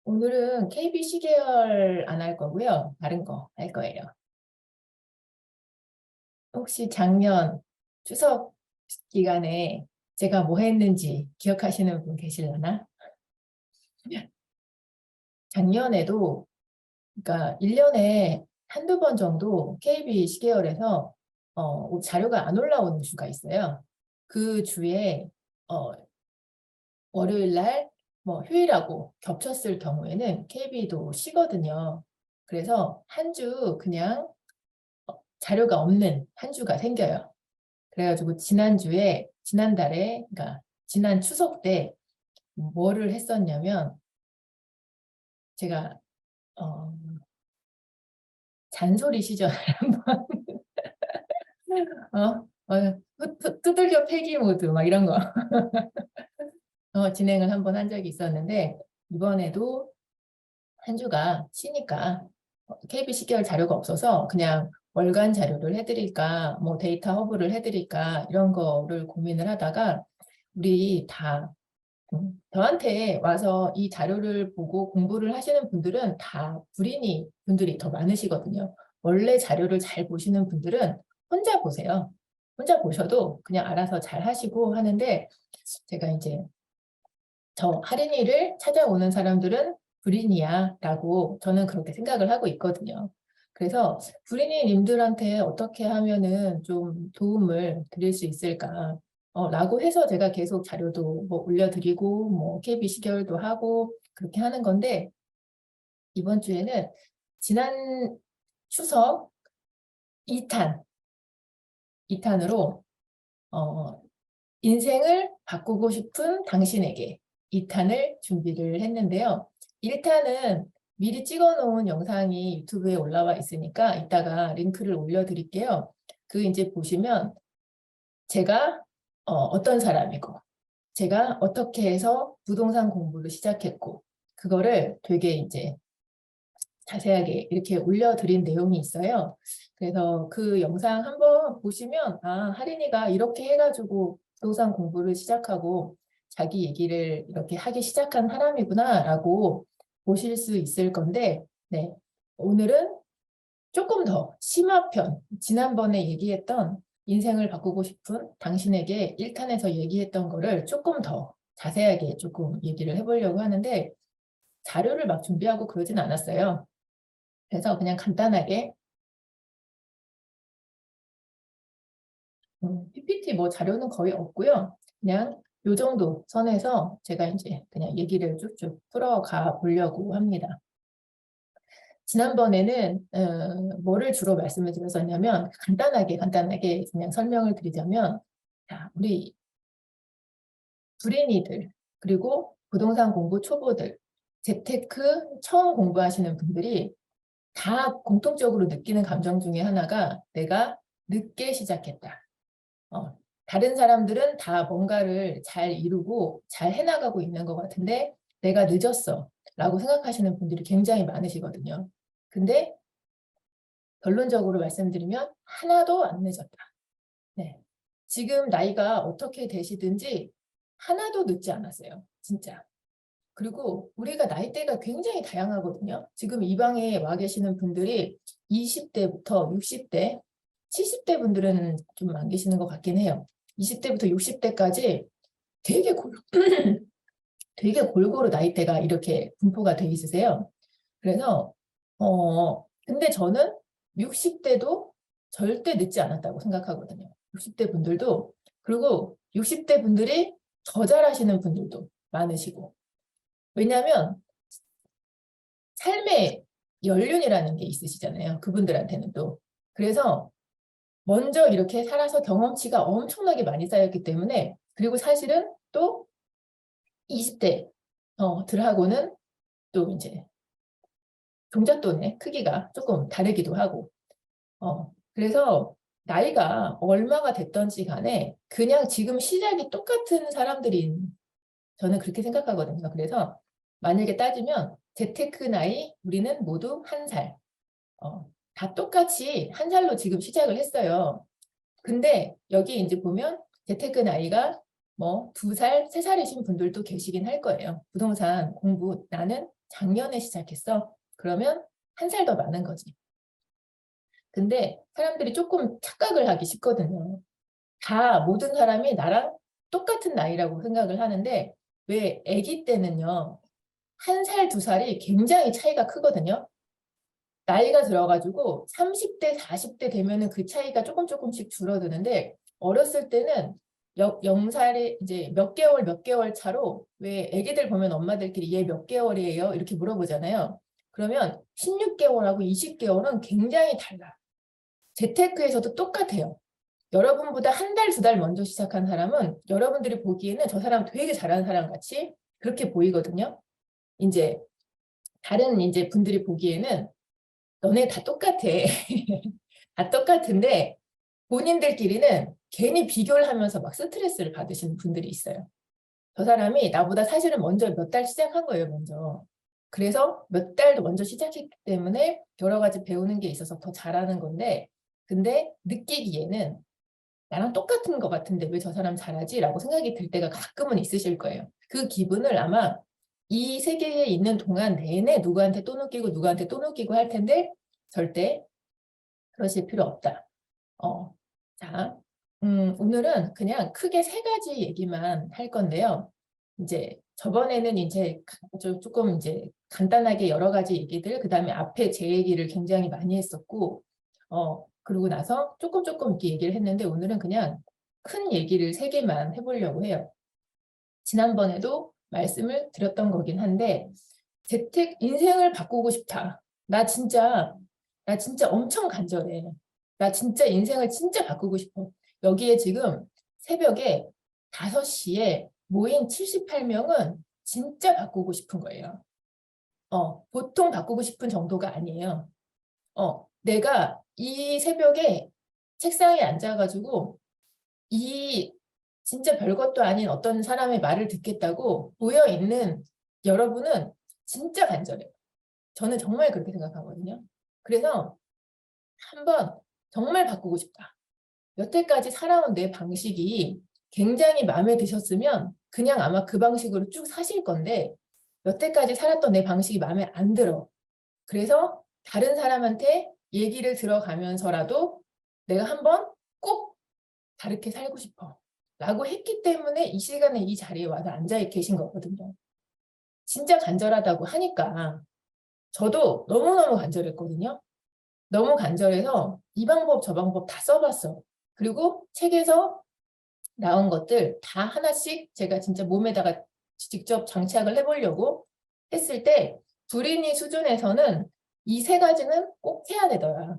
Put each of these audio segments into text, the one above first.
오늘은 KBC 계열 안 할 거고요. 다른 거 할 거예요. 혹시 작년 추석 기간에 제가 뭐 했는지 기억하시는 분 계실려나? 작년에도, 그러니까 1년에 한두 번 정도 KBC 계열에서 자료가 안 올라오는 주가 있어요. 그 주에 어, 월요일 날, 뭐 휴일하고 겹쳤을 경우에는 KB도 쉬거든요. 그래서 한 주 그냥 자료가 없는 한 주가 생겨요. 그래가지고 지난달에, 그러니까 지난 추석 때 뭐를 했었냐면 제가 어, 잔소리 시절 한번 두들겨 패기 모드 막 이런 거 진행을 한번 한 적이 있었는데, 이번에도 한 주가 쉬니까 KBC 계열 자료가 없어서 그냥 월간 자료를 해드릴까, 뭐 데이터 허브를 해드릴까, 이런 거를 고민을 하다가 우리 다 저한테 와서 이 자료를 보고 공부를 하시는 분들은 다 불인이 분들이 더 많으시거든요. 원래 자료를 잘 보시는 분들은 혼자 보세요. 혼자 보셔도 그냥 알아서 잘 하시고 하는데, 제가 이제 저 할인이를 찾아오는 사람들은 불인이야 라고 저는 그렇게 생각을 하고 있거든요. 그래서 불인이님들한테 어떻게 하면은 좀 도움을 드릴 수 있을까 라고 해서 제가 계속 자료도 뭐 올려드리고 뭐 KBC 계열도 하고 그렇게 하는 건데, 이번 주에는 지난 추석 2탄으로 인생을 바꾸고 싶은 당신에게 2탄을 준비를 했는데요. 1탄은 미리 찍어놓은 영상이 유튜브에 올라와 있으니까 이따가 링크를 올려드릴게요. 그 이제 보시면 제가 어떤 사람이고, 제가 어떻게 해서 부동산 공부를 시작했고, 그거를 되게 이제 자세하게 이렇게 올려드린 내용이 있어요. 그래서 그 영상 한번 보시면, 아, 할인이가 이렇게 해가지고 부동산 공부를 시작하고 자기 얘기를 이렇게 하기 시작한 사람이구나 라고 보실 수 있을 건데, 네, 오늘은 조금 더 심화편, 지난번에 얘기했던 인생을 바꾸고 싶은 당신에게 1탄에서 얘기했던 거를 조금 더 자세하게 조금 얘기를 해보려고 하는데, 자료를 막 준비하고 그러진 않았어요. 그래서 그냥 간단하게 PPT 뭐 자료는 거의 없고요. 그냥 요 정도 선에서 제가 이제 그냥 얘기를 쭉쭉 풀어가 보려고 합니다. 지난번에는 뭐를 주로 말씀을 드렸었냐면, 간단하게 그냥 설명을 드리자면, 자, 우리 불인이들, 그리고 부동산 공부 초보들, 재테크 처음 공부하시는 분들이 다 공통적으로 느끼는 감정 중에 하나가 내가 늦게 시작했다. 다른 사람들은 다 뭔가를 잘 이루고 잘 해나가고 있는 것 같은데 내가 늦었어 라고 생각하시는 분들이 굉장히 많으시거든요. 근데 결론적으로 말씀드리면 하나도 안 늦었다. 네. 지금 나이가 어떻게 되시든지 하나도 늦지 않았어요. 진짜. 그리고 우리가 나이대가 굉장히 다양하거든요. 지금 이 방에 와 계시는 분들이 20대부터 60대, 70대 분들은 좀 안 계시는 것 같긴 해요. 20대부터 60대까지 되게 되게 골고루 나이대가 이렇게 분포가 돼 있으세요. 그래서 근데 저는 60대도 절대 늦지 않았다고 생각하거든요. 60대 분들도, 그리고 60대 분들이 더 잘하시는 분들도 많으시고. 왜냐하면 삶의 연륜이라는 게 있으시잖아요. 그분들한테는 또. 그래서 먼저 이렇게 살아서 경험치가 엄청나게 많이 쌓였기 때문에, 그리고 사실은 또 20대 들하고는 또 이제 종잣돈의 크기가 조금 다르기도 하고, 그래서 나이가 얼마가 됐던지 간에 그냥 지금 시작이 똑같은 사람들인, 저는 그렇게 생각하거든요. 그래서 만약에 따지면 재테크 나이 우리는 모두 1살, 다 똑같이 1살로 지금 시작을 했어요. 근데 여기 이제 보면 재테크 나이가 뭐 2살, 3살이신 분들도 계시긴 할 거예요. 부동산 공부 나는 작년에 시작했어. 그러면 한 살 더 많은 거지. 근데 사람들이 조금 착각을 하기 쉽거든요. 다 모든 사람이 나랑 똑같은 나이라고 생각을 하는데 왜 아기 때는요. 한 살, 두 살이 굉장히 차이가 크거든요. 나이가 들어가지고 30대, 40대 되면은 그 차이가 조금씩 줄어드는데 어렸을 때는 0살에 이제 몇 개월 차로 왜 애기들 보면 엄마들끼리 얘 몇 개월이에요? 이렇게 물어보잖아요. 그러면 16개월하고 20개월은 굉장히 달라. 재테크에서도 똑같아요. 여러분보다 한 달, 두 달 먼저 시작한 사람은 여러분들이 보기에는 저 사람 되게 잘하는 사람 같이 그렇게 보이거든요. 이제 다른 이제 분들이 보기에는 너네 다 똑같아. 다 똑같은데 본인들끼리는 괜히 비교를 하면서 막 스트레스를 받으시는 분들이 있어요. 저 사람이 나보다 사실은 먼저 몇 달 시작한 거예요, 먼저. 그래서 몇 달 먼저 시작했기 때문에 여러 가지 배우는 게 있어서 더 잘하는 건데 근데 느끼기에는 나랑 똑같은 것 같은데 왜 저 사람 잘하지? 라고 생각이 들 때가 가끔은 있으실 거예요. 그 기분을 아마 이 세계에 있는 동안 내내 누구한테 또 느끼고 누구한테 또 느끼고 할 텐데 절대 그러실 필요 없다. 자, 오늘은 그냥 크게 세 가지 얘기만 할 건데요. 이제 저번에는 이제 조금 이제 간단하게 여러 가지 얘기들, 그 다음에 앞에 제 얘기를 굉장히 많이 했었고, 그러고 나서 조금 이렇게 얘기를 했는데 오늘은 그냥 큰 얘기를 세 개만 해보려고 해요. 지난번에도 말씀을 드렸던 거긴 한데, 인생을 바꾸고 싶다. 나 진짜 엄청 간절해. 나 진짜 인생을 진짜 바꾸고 싶어. 여기에 지금 새벽에 5시에 모인 78명은 진짜 바꾸고 싶은 거예요. 보통 바꾸고 싶은 정도가 아니에요. 내가 이 새벽에 책상에 앉아가지고 이 진짜 별것도 아닌 어떤 사람의 말을 듣겠다고 모여있는 여러분은 진짜 간절해요. 저는 정말 그렇게 생각하거든요. 그래서 한번 정말 바꾸고 싶다. 여태까지 살아온 내 방식이 굉장히 마음에 드셨으면 그냥 아마 그 방식으로 쭉 사실 건데 여태까지 살았던 내 방식이 마음에 안 들어. 그래서 다른 사람한테 얘기를 들어가면서라도 내가 한번 꼭 다르게 살고 싶어. 라고 했기 때문에 이 시간에 이 자리에 와서 앉아 계신 거거든요. 진짜 간절하다고 하니까 저도 너무너무 간절했거든요. 너무 간절해서 이 방법 저 방법 다 써봤어. 그리고 책에서 나온 것들 다 하나씩 제가 진짜 몸에다가 직접 장착을 해보려고 했을 때 불인이 수준에서는 이 세 가지는 꼭 해야 되더라.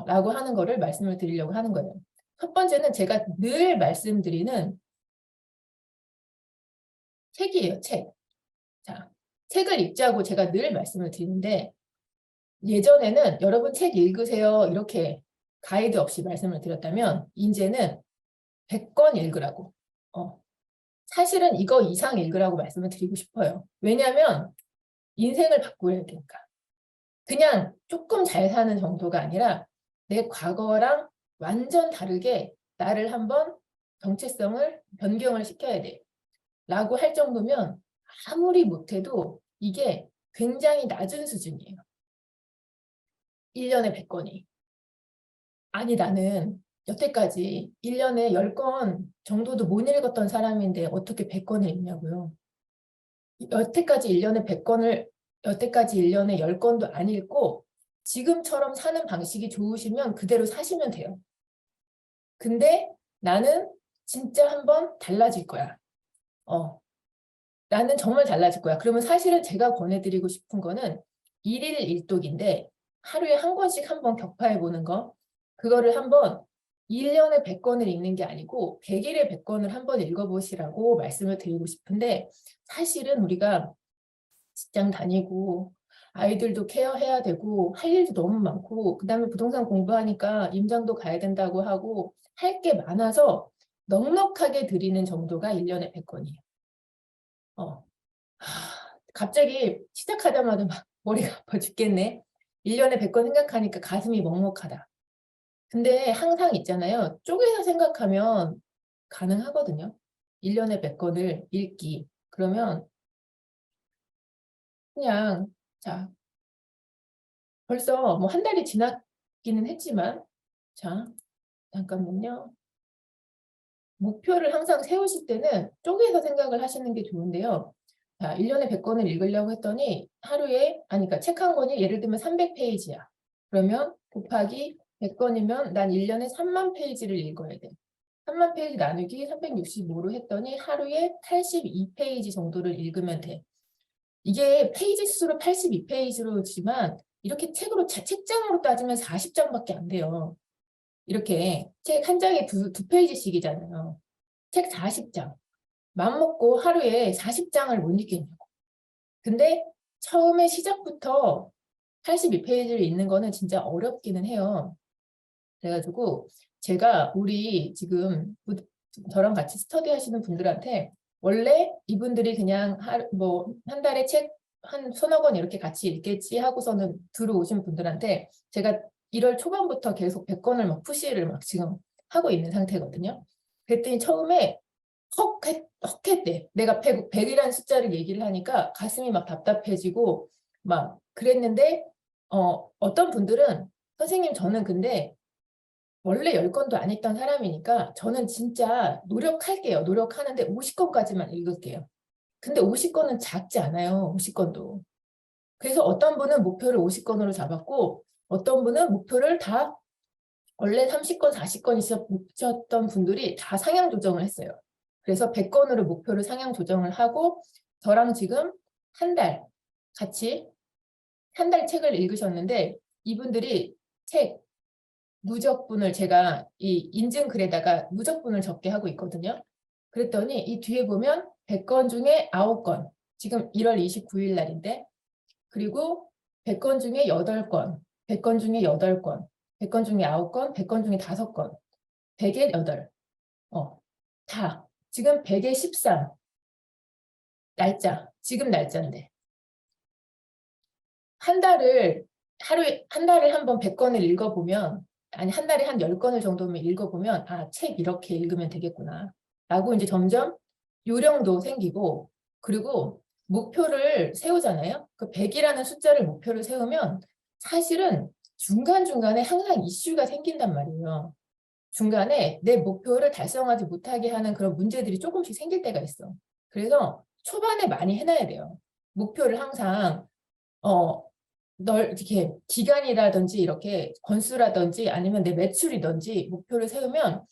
라고 하는 거를 말씀을 드리려고 하는 거예요. 첫 번째는 제가 늘 말씀드리는 책이에요, 책. 자, 책을 읽자고 제가 늘 말씀을 드리는데 예전에는 여러분 책 읽으세요 이렇게 가이드 없이 말씀을 드렸다면 이제는 100권 읽으라고. 사실은 이거 이상 읽으라고 말씀을 드리고 싶어요. 왜냐하면 인생을 바꾸어야 되니까. 그냥 조금 잘 사는 정도가 아니라 내 과거랑 완전 다르게 나를 한번 정체성을 변경을 시켜야 돼. 라고 할 정도면 아무리 못해도 이게 굉장히 낮은 수준이에요. 1년에 100권이. 아니 나는 여태까지 1년에 10권 정도도 못 읽었던 사람인데 어떻게 100권을 읽냐고요. 여태까지 1년에 100권을 여태까지 1년에 10권도 안 읽고 지금처럼 사는 방식이 좋으시면 그대로 사시면 돼요. 근데 나는 진짜 한번 달라질 거야. 나는 정말 달라질 거야. 그러면 사실은 제가 권해드리고 싶은 거는 1일 1독인데 하루에 한 권씩 한번 격파해 보는 거. 그거를 한번 1년에 100권을 읽는 게 아니고 100일에 100권을 한번 읽어보시라고 말씀을 드리고 싶은데 사실은 우리가 직장 다니고 아이들도 케어해야 되고 할 일도 너무 많고 그다음에 부동산 공부하니까 임장도 가야 된다고 하고 할 게 많아서 넉넉하게 드리는 정도가 1년에 100권이에요. 갑자기 시작하자마자 막 머리가 아파 죽겠네. 1년에 100권 생각하니까 가슴이 먹먹하다. 근데 항상 있잖아요. 쪼개서 생각하면 가능하거든요. 1년에 100권을 읽기. 그러면 그냥 자 벌써 뭐 한 달이 지났기는 했지만 자 잠깐만요. 목표를 항상 세우실 때는 쪼개서 생각을 하시는 게 좋은데요. 자, 1년에 100권을 읽으려고 했더니 하루에 그러니까 책 한 권이 예를 들면 300페이지야. 그러면 곱하기 100권이면 난 1년에 3만 페이지를 읽어야 돼. 3만 페이지 나누기 365로 했더니 하루에 82페이지 정도를 읽으면 돼. 이게 페이지 수로 82페이지로지만 이렇게 책장으로 따지면 40장밖에 안 돼요. 이렇게 책 한 장에 두 페이지씩이잖아요. 책 40장. 맘먹고 하루에 40장을 못 읽겠냐고. 근데 처음에 시작부터 82페이지를 읽는 거는 진짜 어렵기는 해요. 그래가지고 제가 우리 지금 저랑 같이 스터디 하시는 분들한테 원래 이분들이 그냥 한 달에 책 한 서너 권 이렇게 같이 읽겠지 하고서는 들어오신 분들한테 제가 1월 초반부터 계속 100권을 막 푸시를 막 지금 하고 있는 상태거든요. 그랬더니 처음에 헉했대. 내가 100이라는 숫자를 얘기를 하니까 가슴이 막 답답해지고 막 그랬는데 어떤 분들은 선생님 저는 근데 원래 10권도 안 읽던 사람이니까 저는 진짜 노력할게요. 노력하는데 50권까지만 읽을게요. 근데 50권은 작지 않아요. 50권도. 그래서 어떤 분은 목표를 50권으로 잡았고 어떤 분은 목표를 다 원래 30권, 40권 있었던 분들이 다 상향 조정을 했어요. 그래서 100권으로 목표를 상향 조정을 하고 저랑 지금 한 달 같이 한 달 책을 읽으셨는데 이분들이 책 누적분을 제가 이 인증글에다가 누적분을 적게 하고 있거든요. 그랬더니 이 뒤에 보면 100권 중에 9권 지금 1월 29일 날인데 그리고 100권 중에 8권 100권 중에 8권 100권 중에 9권 100권 중에 5권 100에 8 다 지금 100에 13 날짜 지금 날짜인데 한 달을 하루에 한 달에 한 번 100권을 읽어보면 아니 한 달에 한 10권을 정도면 읽어보면 아, 책 이렇게 읽으면 되겠구나 라고 이제 점점 요령도 생기고 그리고 목표를 세우잖아요. 그 100이라는 숫자를 목표를 세우면 사실은 중간중간에 항상 이슈가 생긴단 말이에요. 중간에 내 목표를 달성하지 못하게 하는 그런 문제들이 조금씩 생길 때가 있어. 그래서 초반에 많이 해놔야 돼요. 목표를 항상 어, 이렇게 기간이라든지 이렇게 건수라든지 아니면 내 매출이든지 목표를 세우면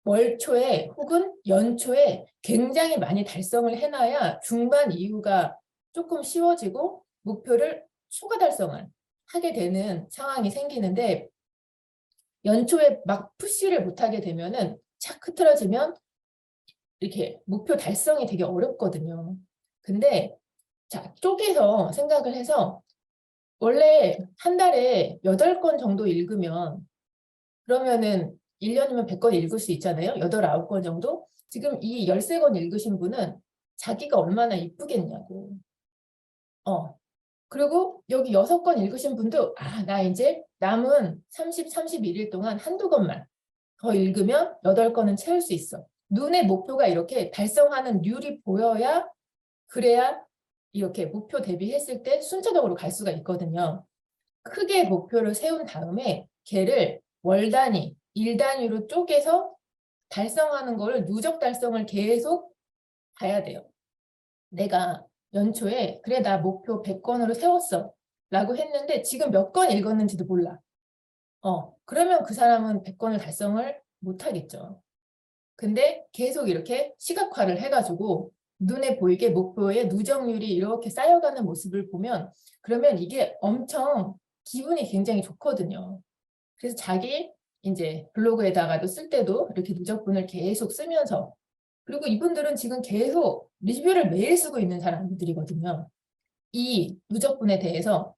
월 초에 혹은 연초에 굉장히 많이 달성을 해놔야 중반 이후가 조금 쉬워지고 목표를 추가 달성을 하게 되는 상황이 생기는데 연초에 막 푸시를 못하게 되면은 착 흐트러지면 이렇게 목표 달성이 되게 어렵거든요. 근데 자, 쪼개서 생각을 해서 원래 한 달에 8권 정도 읽으면 그러면은 1년이면 100권 읽을 수 있잖아요. 8, 9권 정도? 지금 이 13권 읽으신 분은 자기가 얼마나 이쁘겠냐고. 그리고 여기 6권 읽으신 분도 아, 나 이제 남은 31일 동안 한두 권만 더 읽으면 8권은 채울 수 있어. 눈의 목표가 이렇게 달성하는 률이 보여야 그래야 이렇게 목표 대비했을 때 순차적으로 갈 수가 있거든요. 크게 목표를 세운 다음에 걔를 월 단위, 일 단위로 쪼개서 달성하는 거를 누적 달성을 계속 봐야 돼요. 내가 연초에 그래 나 목표 100권으로 세웠어 라고 했는데 지금 몇 권 읽었는지도 몰라. 그러면 그 사람은 100권을 달성을 못하겠죠. 근데 계속 이렇게 시각화를 해가지고 눈에 보이게 목표의 누적률이 이렇게 쌓여가는 모습을 보면 그러면 이게 엄청 기분이 굉장히 좋거든요. 그래서 자기 이제 블로그에다가도 쓸 때도 이렇게 누적분을 계속 쓰면서 그리고 이분들은 지금 계속 리뷰를 매일 쓰고 있는 사람들이거든요. 이 누적분에 대해서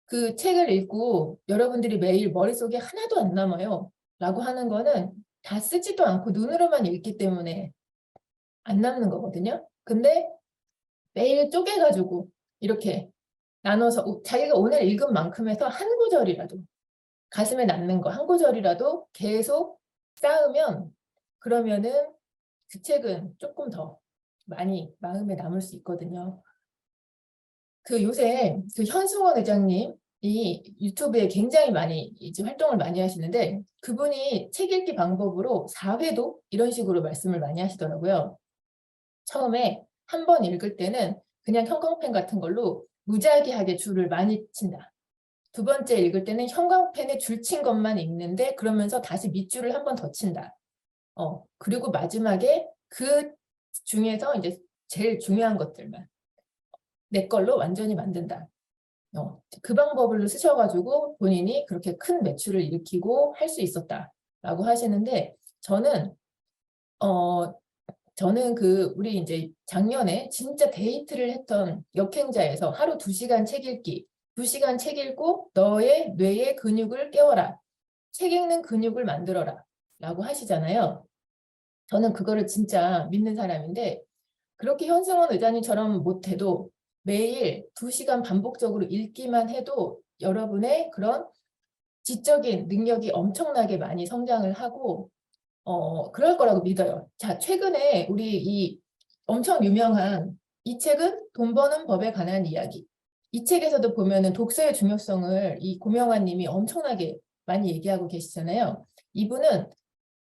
그 책을 읽고 여러분들이 매일 머릿속에 하나도 안 남아요. 라고 하는 거는 다 쓰지도 않고 눈으로만 읽기 때문에 안 남는 거거든요. 근데 매일 쪼개가지고 이렇게 나눠서 자기가 오늘 읽은 만큼 해서 한 구절이라도 가슴에 남는 거 한 구절이라도 계속 쌓으면 그러면은 그 책은 조금 더 많이 마음에 남을 수 있거든요. 그 요새 그 현승원 의장님이 유튜브에 굉장히 많이 이제 활동을 많이 하시는데 그분이 책 읽기 방법으로 4회도 이런 식으로 말씀을 많이 하시더라고요. 처음에 한 번 읽을 때는 그냥 형광펜 같은 걸로 무작위하게 줄을 많이 친다. 두 번째 읽을 때는 형광펜에 줄 친 것만 읽는데 그러면서 다시 밑줄을 한 번 더 친다. 그리고 마지막에 그 중에서 이제 제일 중요한 것들만 내 걸로 완전히 만든다. 그 방법을 쓰셔가지고 본인이 그렇게 큰 매출을 일으키고 할 수 있었다라고 하시는데 어, 저는 그 우리 이제 작년에 진짜 데이트를 했던 역행자에서 하루 2시간 책 읽기, 2시간 책 읽고 너의 뇌의 근육을 깨워라. 책 읽는 근육을 만들어라. 라고 하시잖아요. 저는 그거를 진짜 믿는 사람인데 그렇게 현승원 의장님처럼 못해도 매일 2시간 반복적으로 읽기만 해도 여러분의 그런 지적인 능력이 엄청나게 많이 성장을 하고 그럴 거라고 믿어요. 자, 최근에 우리 이 엄청 유명한 이 책은 돈 버는 법에 관한 이야기. 이 책에서도 보면은 독서의 중요성을 이 고명환 님이 엄청나게 많이 얘기하고 계시잖아요. 이분은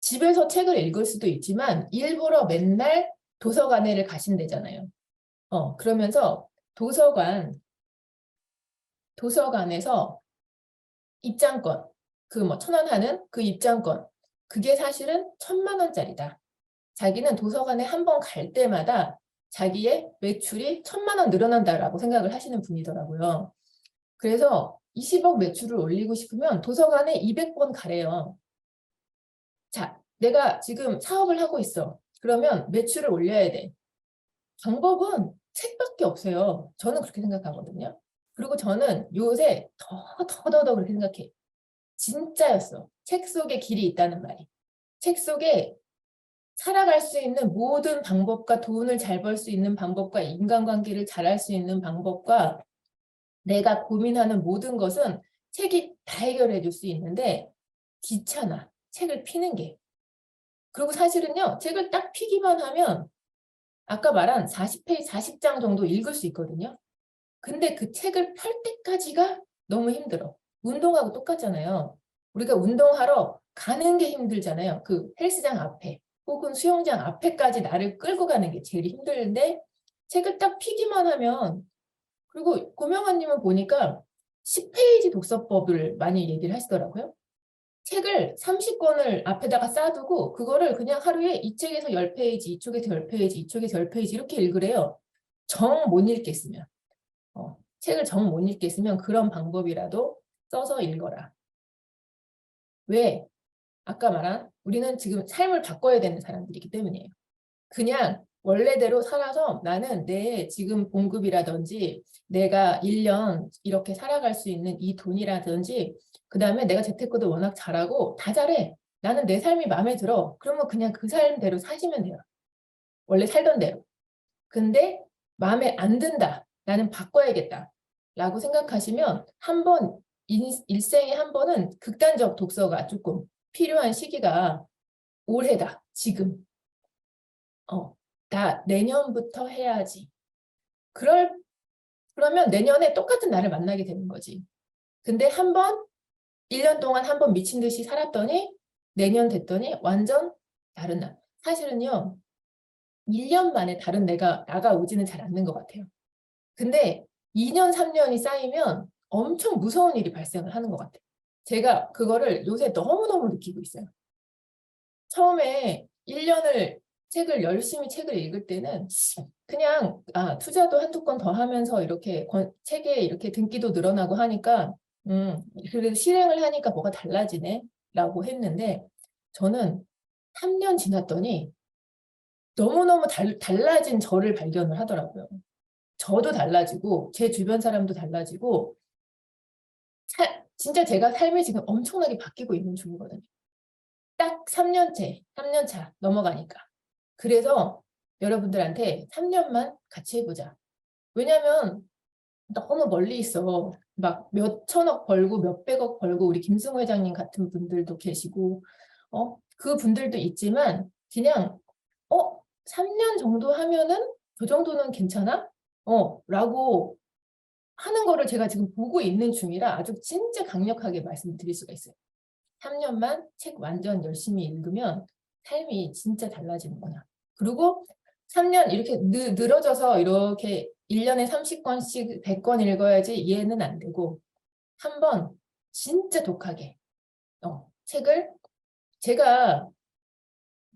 집에서 책을 읽을 수도 있지만 일부러 맨날 도서관에를 가신대잖아요. 그러면서 도서관에서 입장권, 그 뭐 1,000원 하는 그 입장권, 그게 사실은 1,000만 원짜리다. 자기는 도서관에 한 번 갈 때마다 자기의 매출이 1,000만 원 늘어난다라고 생각을 하시는 분이더라고요. 그래서 20억 매출을 올리고 싶으면 도서관에 200번 가래요. 자, 내가 지금 사업을 하고 있어. 그러면 매출을 올려야 돼. 방법은 책밖에 없어요. 저는 그렇게 생각하거든요. 그리고 저는 요새 더 그렇게 생각해. 진짜였어. 책 속에 길이 있다는 말이. 책 속에 살아갈 수 있는 모든 방법과 돈을 잘 벌 수 있는 방법과 인간관계를 잘할 수 있는 방법과 내가 고민하는 모든 것은 책이 다 해결해 줄 수 있는데 귀찮아. 책을 피는 게. 그리고 사실은요. 책을 딱 피기만 하면 아까 말한 40페이지, 40장 정도 읽을 수 있거든요. 근데 그 책을 펼 때까지가 너무 힘들어. 운동하고 똑같잖아요. 우리가 운동하러 가는 게 힘들잖아요. 그 헬스장 앞에 혹은 수영장 앞에까지 나를 끌고 가는 게 제일 힘든데 책을 딱 피기만 하면 그리고 고명환님은 보니까 10페이지 독서법을 많이 얘기를 하시더라고요. 책을 30권을 앞에다가 쌓아두고 그거를 그냥 하루에 이 책에서 10페이지, 이쪽에서 10페이지, 이쪽에서 10페이지 이렇게 읽으래요. 정 못 읽겠으면. 책을 정 못 읽겠으면 그런 방법이라도 써서 읽어라. 왜? 아까 말한 우리는 지금 삶을 바꿔야 되는 사람들이기 때문이에요. 그냥 원래대로 살아서 나는 내 지금 봉급이라든지 내가 1년 이렇게 살아갈 수 있는 이 돈이라든지 그 다음에 내가 재테크도 워낙 잘하고 다 잘해. 나는 내 삶이 마음에 들어. 그러면 그냥 그 삶대로 사시면 돼요. 원래 살던 대로. 근데 마음에 안 든다. 나는 바꿔야겠다. 라고 생각하시면 한 번, 일생에 한 번은 극단적 독서가 조금 필요한 시기가 올해다. 지금. 나 내년부터 해야지. 그러면 내년에 똑같은 나를 만나게 되는 거지. 근데 한 번, 1년 동안 한 번 미친 듯이 살았더니 내년 됐더니 완전 다른 나. 사실은요, 1년 만에 다른 나가 오지는 잘 않는 것 같아요. 근데 2년, 3년이 쌓이면 엄청 무서운 일이 발생을 하는 것 같아요. 제가 그거를 요새 너무너무 느끼고 있어요. 처음에 1년을 열심히 책을 읽을 때는 그냥 투자도 한두 건 더 하면서 이렇게 책에 이렇게 등기도 늘어나고 하니까 그래도 실행을 하니까 뭐가 달라지네 라고 했는데 저는 3년 지났더니 너무너무 달라진 저를 발견을 하더라고요. 저도 달라지고 제 주변 사람도 달라지고 진짜 제가 삶이 지금 엄청나게 바뀌고 있는 중이거든요. 딱 3년 차 넘어가니까. 그래서 여러분들한테 3년만 같이 해보자. 왜냐면 너무 멀리 있어. 막 몇천억 벌고 몇백억 벌고 우리 김승호 회장님 같은 분들도 계시고 그 분들도 있지만 그냥 3년 정도 하면은 그 정도는 괜찮아? 라고 하는 거를 제가 지금 보고 있는 중이라 아주 진짜 강력하게 말씀드릴 수가 있어요. 3년만 책 완전 열심히 읽으면 삶이 진짜 달라지는구나. 그리고 3년 이렇게 늘어져서 이렇게 1년에 30권씩 100권 읽어야지 이해는 안 되고 한번 진짜 독하게 책을 제가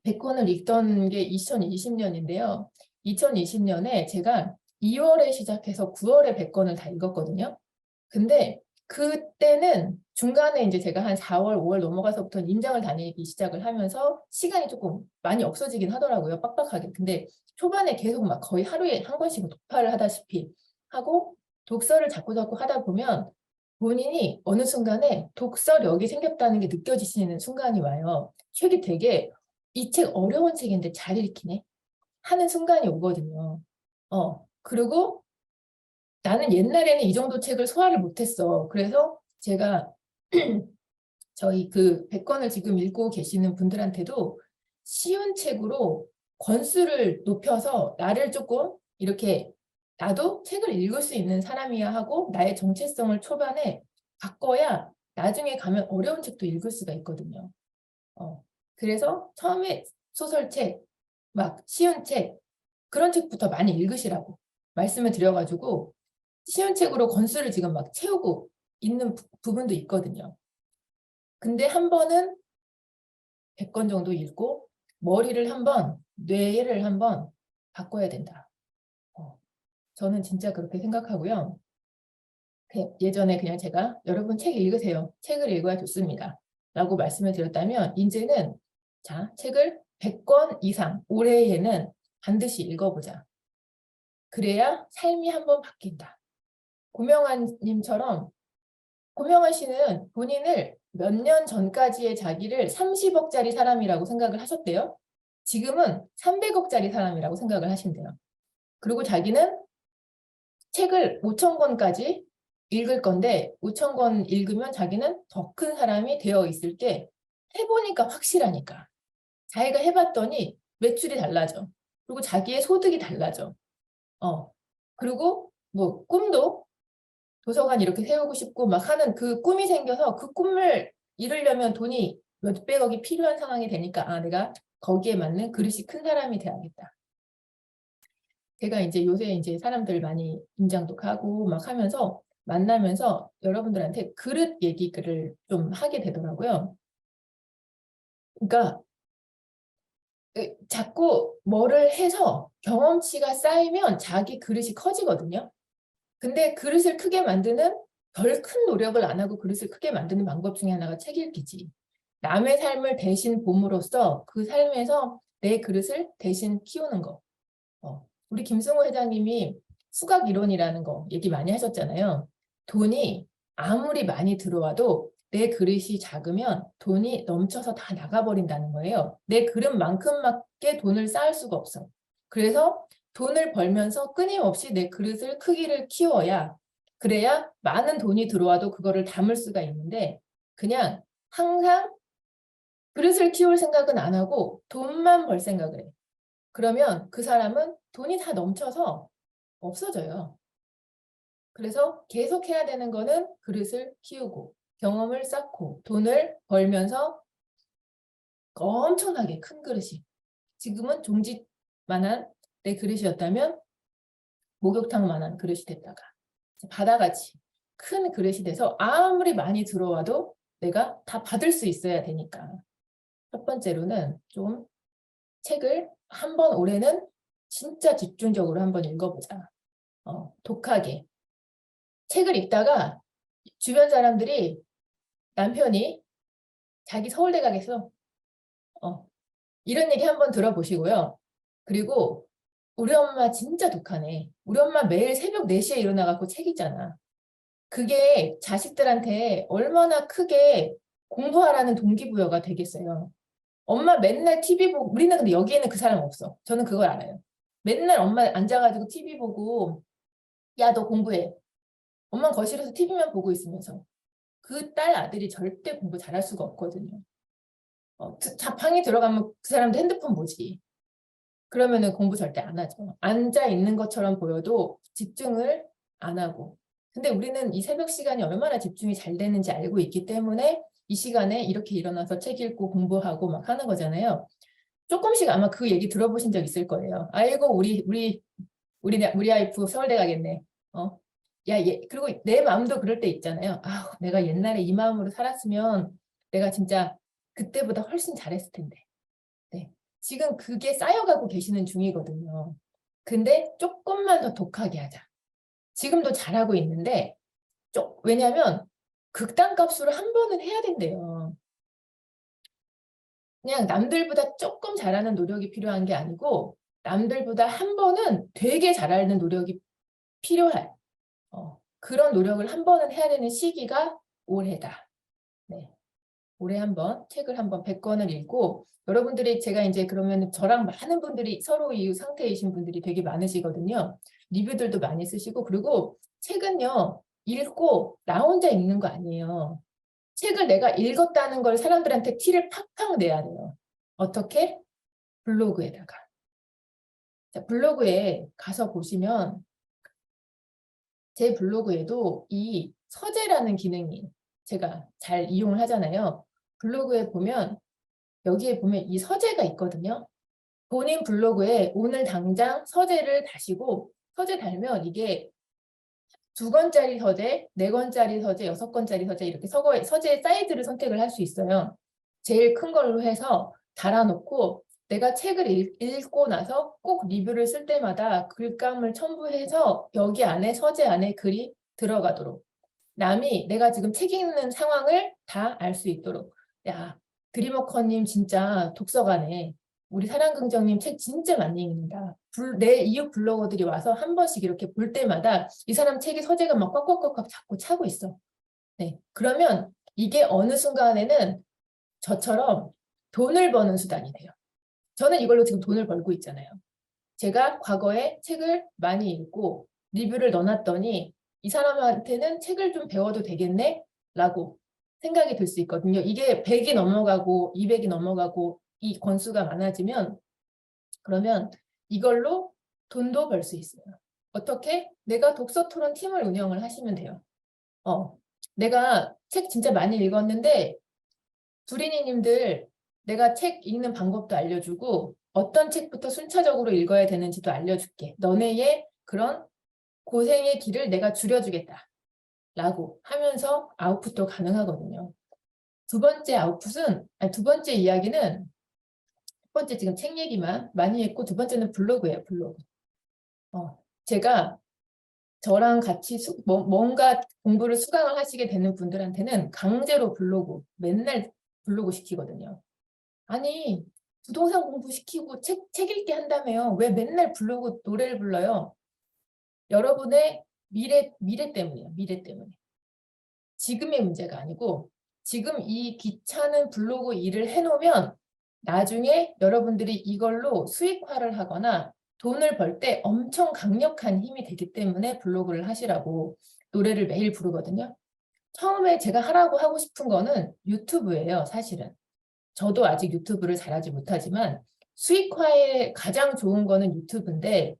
100권을 읽던 게 2020년인데요. 2020년에 제가 2월에 시작해서 9월에 100권을 다 읽었거든요. 근데 그때는 중간에 이제 제가 한 4월, 5월 넘어가서부터는 임장을 다니기 시작을 하면서 시간이 조금 많이 없어지긴 하더라고요. 빡빡하게. 근데 초반에 계속 막 거의 하루에 한 권씩 독파를 하다시피 하고 독서를 자꾸자꾸 하다 보면 본인이 어느 순간에 독서력이 생겼다는 게 느껴지시는 순간이 와요. 책이 되게 이 책 어려운 책인데 잘 읽히네 하는 순간이 오거든요. 그리고 나는 옛날에는 이 정도 책을 소화를 못했어. 그래서 제가 저희 그 100권을 지금 읽고 계시는 분들한테도 쉬운 책으로 권수를 높여서 나를 조금 이렇게 나도 책을 읽을 수 있는 사람이야 하고 나의 정체성을 초반에 바꿔야 나중에 가면 어려운 책도 읽을 수가 있거든요. 그래서 처음에 소설책, 막 쉬운 책 그런 책부터 많이 읽으시라고 말씀을 드려가지고 쉬운 책으로 권수를 지금 막 채우고 있는 부분도 있거든요. 근데 한 번은 100권 정도 읽고 머리를 한번, 뇌를 한번 바꿔야 된다. 저는 진짜 그렇게 생각하고요. 예전에 그냥 제가 여러분 책 읽으세요. 책을 읽어야 좋습니다. 라고 말씀을 드렸다면 이제는 자, 책을 100권 이상 올해에는 반드시 읽어보자. 그래야 삶이 한번 바뀐다. 고명환님처럼 고명환 씨는 본인을 몇 년 전까지의 자기를 30억짜리 사람이라고 생각을 하셨대요. 지금은 300억짜리 사람이라고 생각을 하신대요. 그리고 자기는 책을 5천 권까지 읽을 건데 5천 권 읽으면 자기는 더 큰 사람이 되어 있을 게 해보니까 확실하니까. 자기가 해봤더니 매출이 달라져. 그리고 자기의 소득이 달라져. 그리고 뭐 꿈도 도서관 이렇게 세우고 싶고 막 하는 그 꿈이 생겨서 그 꿈을 이루려면 돈이 몇백억이 필요한 상황이 되니까 내가 거기에 맞는 그릇이 큰 사람이 돼야겠다. 제가 이제 요새 이제 사람들 많이 임장독하고 막 하면서 만나면서 여러분들한테 그릇 얘기를 좀 하게 되더라고요. 그러니까 자꾸 뭐를 해서 경험치가 쌓이면 자기 그릇이 커지거든요. 근데 그릇을 크게 만드는 별 큰 노력을 안 하고 그릇을 크게 만드는 방법 중에 하나가 책 읽기지. 남의 삶을 대신 봄으로써 그 삶에서 내 그릇을 대신 키우는 거. 우리 김승호 회장님이 수각 이론이라는 거 얘기 많이 하셨잖아요. 돈이 아무리 많이 들어와도 내 그릇이 작으면 돈이 넘쳐서 다 나가버린다는 거예요. 내 그릇만큼밖에 돈을 쌓을 수가 없어. 그래서 돈을 벌면서 끊임없이 내 그릇을 크기를 키워야 그래야 많은 돈이 들어와도 그거를 담을 수가 있는데 그냥 항상 그릇을 키울 생각은 안 하고 돈만 벌 생각을 해. 그러면 그 사람은 돈이 다 넘쳐서 없어져요. 그래서 계속 해야 되는 거는 그릇을 키우고 경험을 쌓고 돈을 벌면서 엄청나게 큰 그릇이 지금은 종짓만한 내 그릇이었다면 목욕탕만한 그릇이 됐다가 바다같이 큰 그릇이 돼서 아무리 많이 들어와도 내가 다 받을 수 있어야 되니까 첫 번째로는 좀 책을 한번 올해는 진짜 집중적으로 한번 읽어보자. 독하게. 책을 읽다가 주변 사람들이 남편이 자기 서울대 가겠어. 이런 얘기 한번 들어보시고요. 그리고 우리 엄마 진짜 독하네. 우리 엄마 매일 새벽 4시에 일어나갖고 책 읽잖아. 그게 자식들한테 얼마나 크게 공부하라는 동기부여가 되겠어요. 엄마 맨날 TV 보고 우리는 근데 여기에는 그 사람 없어. 저는 그걸 알아요. 맨날 엄마 앉아가지고 TV 보고 야 너 공부해. 엄마 거실에서 TV만 보고 있으면서 그 딸 아들이 절대 공부 잘할 수가 없거든요. 방에 들어가면 그 사람도 핸드폰 보지. 그러면은 공부 절대 안 하죠. 앉아 있는 것처럼 보여도 집중을 안 하고 근데 우리는 이 새벽 시간이 얼마나 집중이 잘 되는지 알고 있기 때문에 이 시간에 이렇게 일어나서 책 읽고 공부하고 막 하는 거잖아요. 조금씩 아마 그 얘기 들어보신 적 있을 거예요. 아이고 우리 아이프 서울대 가겠네. 그리고 내 마음도 그럴 때 있잖아요. 아, 내가 옛날에 이 마음으로 살았으면 내가 진짜 그때보다 훨씬 잘했을 텐데. 네. 지금 그게 쌓여가고 계시는 중이거든요. 근데 조금만 더 독하게 하자. 지금도 잘하고 있는데 왜냐하면 극단값으로 한 번은 해야 된대요. 그냥 남들보다 조금 잘하는 노력이 필요한 게 아니고 남들보다 한 번은 되게 잘하는 노력이 필요할 그런 노력을 한 번은 해야 되는 시기가 올해다. 네. 올해 한번 책을 한번 100권을 읽고 여러분들이 제가 이제 그러면 저랑 많은 분들이 서로 이 상태이신 분들이 되게 많으시거든요. 리뷰들도 많이 쓰시고 그리고 책은요. 읽고 나 혼자 읽는 거 아니에요. 책을 내가 읽었다는 걸 사람들한테 티를 팍팍 내야 돼요. 어떻게? 블로그에다가. 자, 블로그에 가서 보시면 제 블로그에도 이 서재라는 기능이 제가 잘 이용을 하잖아요. 블로그에 보면 여기에 보면 이 서재가 있거든요. 본인 블로그에 오늘 당장 서재를 다시고 서재 달면 이게 2권짜리 서재, 4권짜리 서재, 6권짜리 서재 이렇게 서재 사이즈를 선택을 할 수 있어요. 제일 큰 걸로 해서 달아놓고 내가 책을 읽고 나서 꼭 리뷰를 쓸 때마다 글감을 첨부해서 여기 안에 서재 안에 글이 들어가도록 남이 내가 지금 책 읽는 상황을 다 알 수 있도록 야 드리머커님 진짜 독서가네. 우리 사랑긍정님 책 진짜 많이 읽는다. 내 이웃 블로거들이 와서 한 번씩 이렇게 볼 때마다 이 사람 책의 서재가 막 꽉꽉꽉꽉 자꾸 차고 있어. 네, 그러면 이게 어느 순간에는 저처럼 돈을 버는 수단이 돼요. 저는 이걸로 지금 돈을 벌고 있잖아요. 제가 과거에 책을 많이 읽고 리뷰를 넣어놨더니 이 사람한테는 책을 좀 배워도 되겠네? 라고 생각이 들 수 있거든요. 이게 100이 넘어가고 200이 넘어가고 이 권수가 많아지면 그러면 이걸로 돈도 벌 수 있어요. 어떻게? 내가 독서 토론 팀을 운영을 하시면 돼요. 내가 책 진짜 많이 읽었는데 두리니님들 내가 책 읽는 방법도 알려주고 어떤 책부터 순차적으로 읽어야 되는지도 알려줄게. 너네의 그런 고생의 길을 내가 줄여주겠다. 라고 하면서 아웃풋도 가능하거든요. 두 번째 이야기는 첫 번째 지금 책 얘기만 많이 했고 두 번째는 블로그예요. 블로그. 제가 저랑 같이 뭔가 공부를 수강을 하시게 되는 분들한테는 강제로 맨날 블로그 시키거든요. 아니 부동산 공부시키고 책 읽게 한다며요. 왜 맨날 블로그 노래를 불러요? 여러분의 미래 때문이에요. 미래 때문에. 지금의 문제가 아니고 지금 이 귀찮은 블로그 일을 해놓으면 나중에 여러분들이 이걸로 수익화를 하거나 돈을 벌 때 엄청 강력한 힘이 되기 때문에 블로그를 하시라고 노래를 매일 부르거든요. 처음에 제가 하고 싶은 거는 유튜브예요. 사실은. 저도 아직 유튜브를 잘하지 못하지만 수익화에 가장 좋은 거는 유튜브인데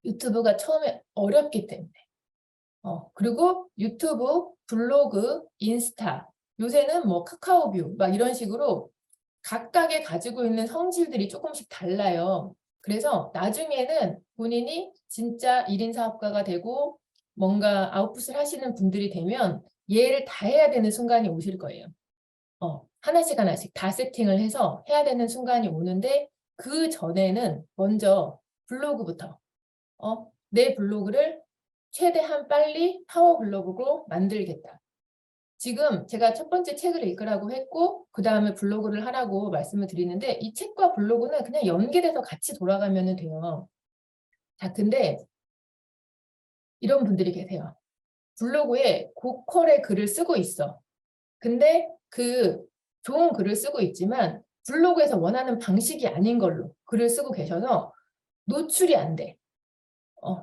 유튜브가 처음에 어렵기 때문에 그리고 유튜브, 블로그, 인스타 요새는 뭐 카카오뷰 막 이런 식으로 각각의 가지고 있는 성질들이 조금씩 달라요. 그래서 나중에는 본인이 진짜 1인 사업가가 되고 뭔가 아웃풋을 하시는 분들이 되면 얘를 다 해야 되는 순간이 오실 거예요. 하나씩 다 세팅을 해서 해야 되는 순간이 오는데 그 전에는 먼저 블로그부터 내 블로그를 최대한 빨리 파워 블로그로 만들겠다. 지금 제가 첫 번째 책을 읽으라고 했고 그 다음에 블로그를 하라고 말씀을 드리는데 이 책과 블로그는 그냥 연계돼서 같이 돌아가면 돼요. 자, 근데 이런 분들이 계세요. 블로그에 고퀄의 글을 쓰고 있어. 근데 그 좋은 글을 쓰고 있지만 블로그에서 원하는 방식이 아닌 걸로 글을 쓰고 계셔서 노출이 안 돼.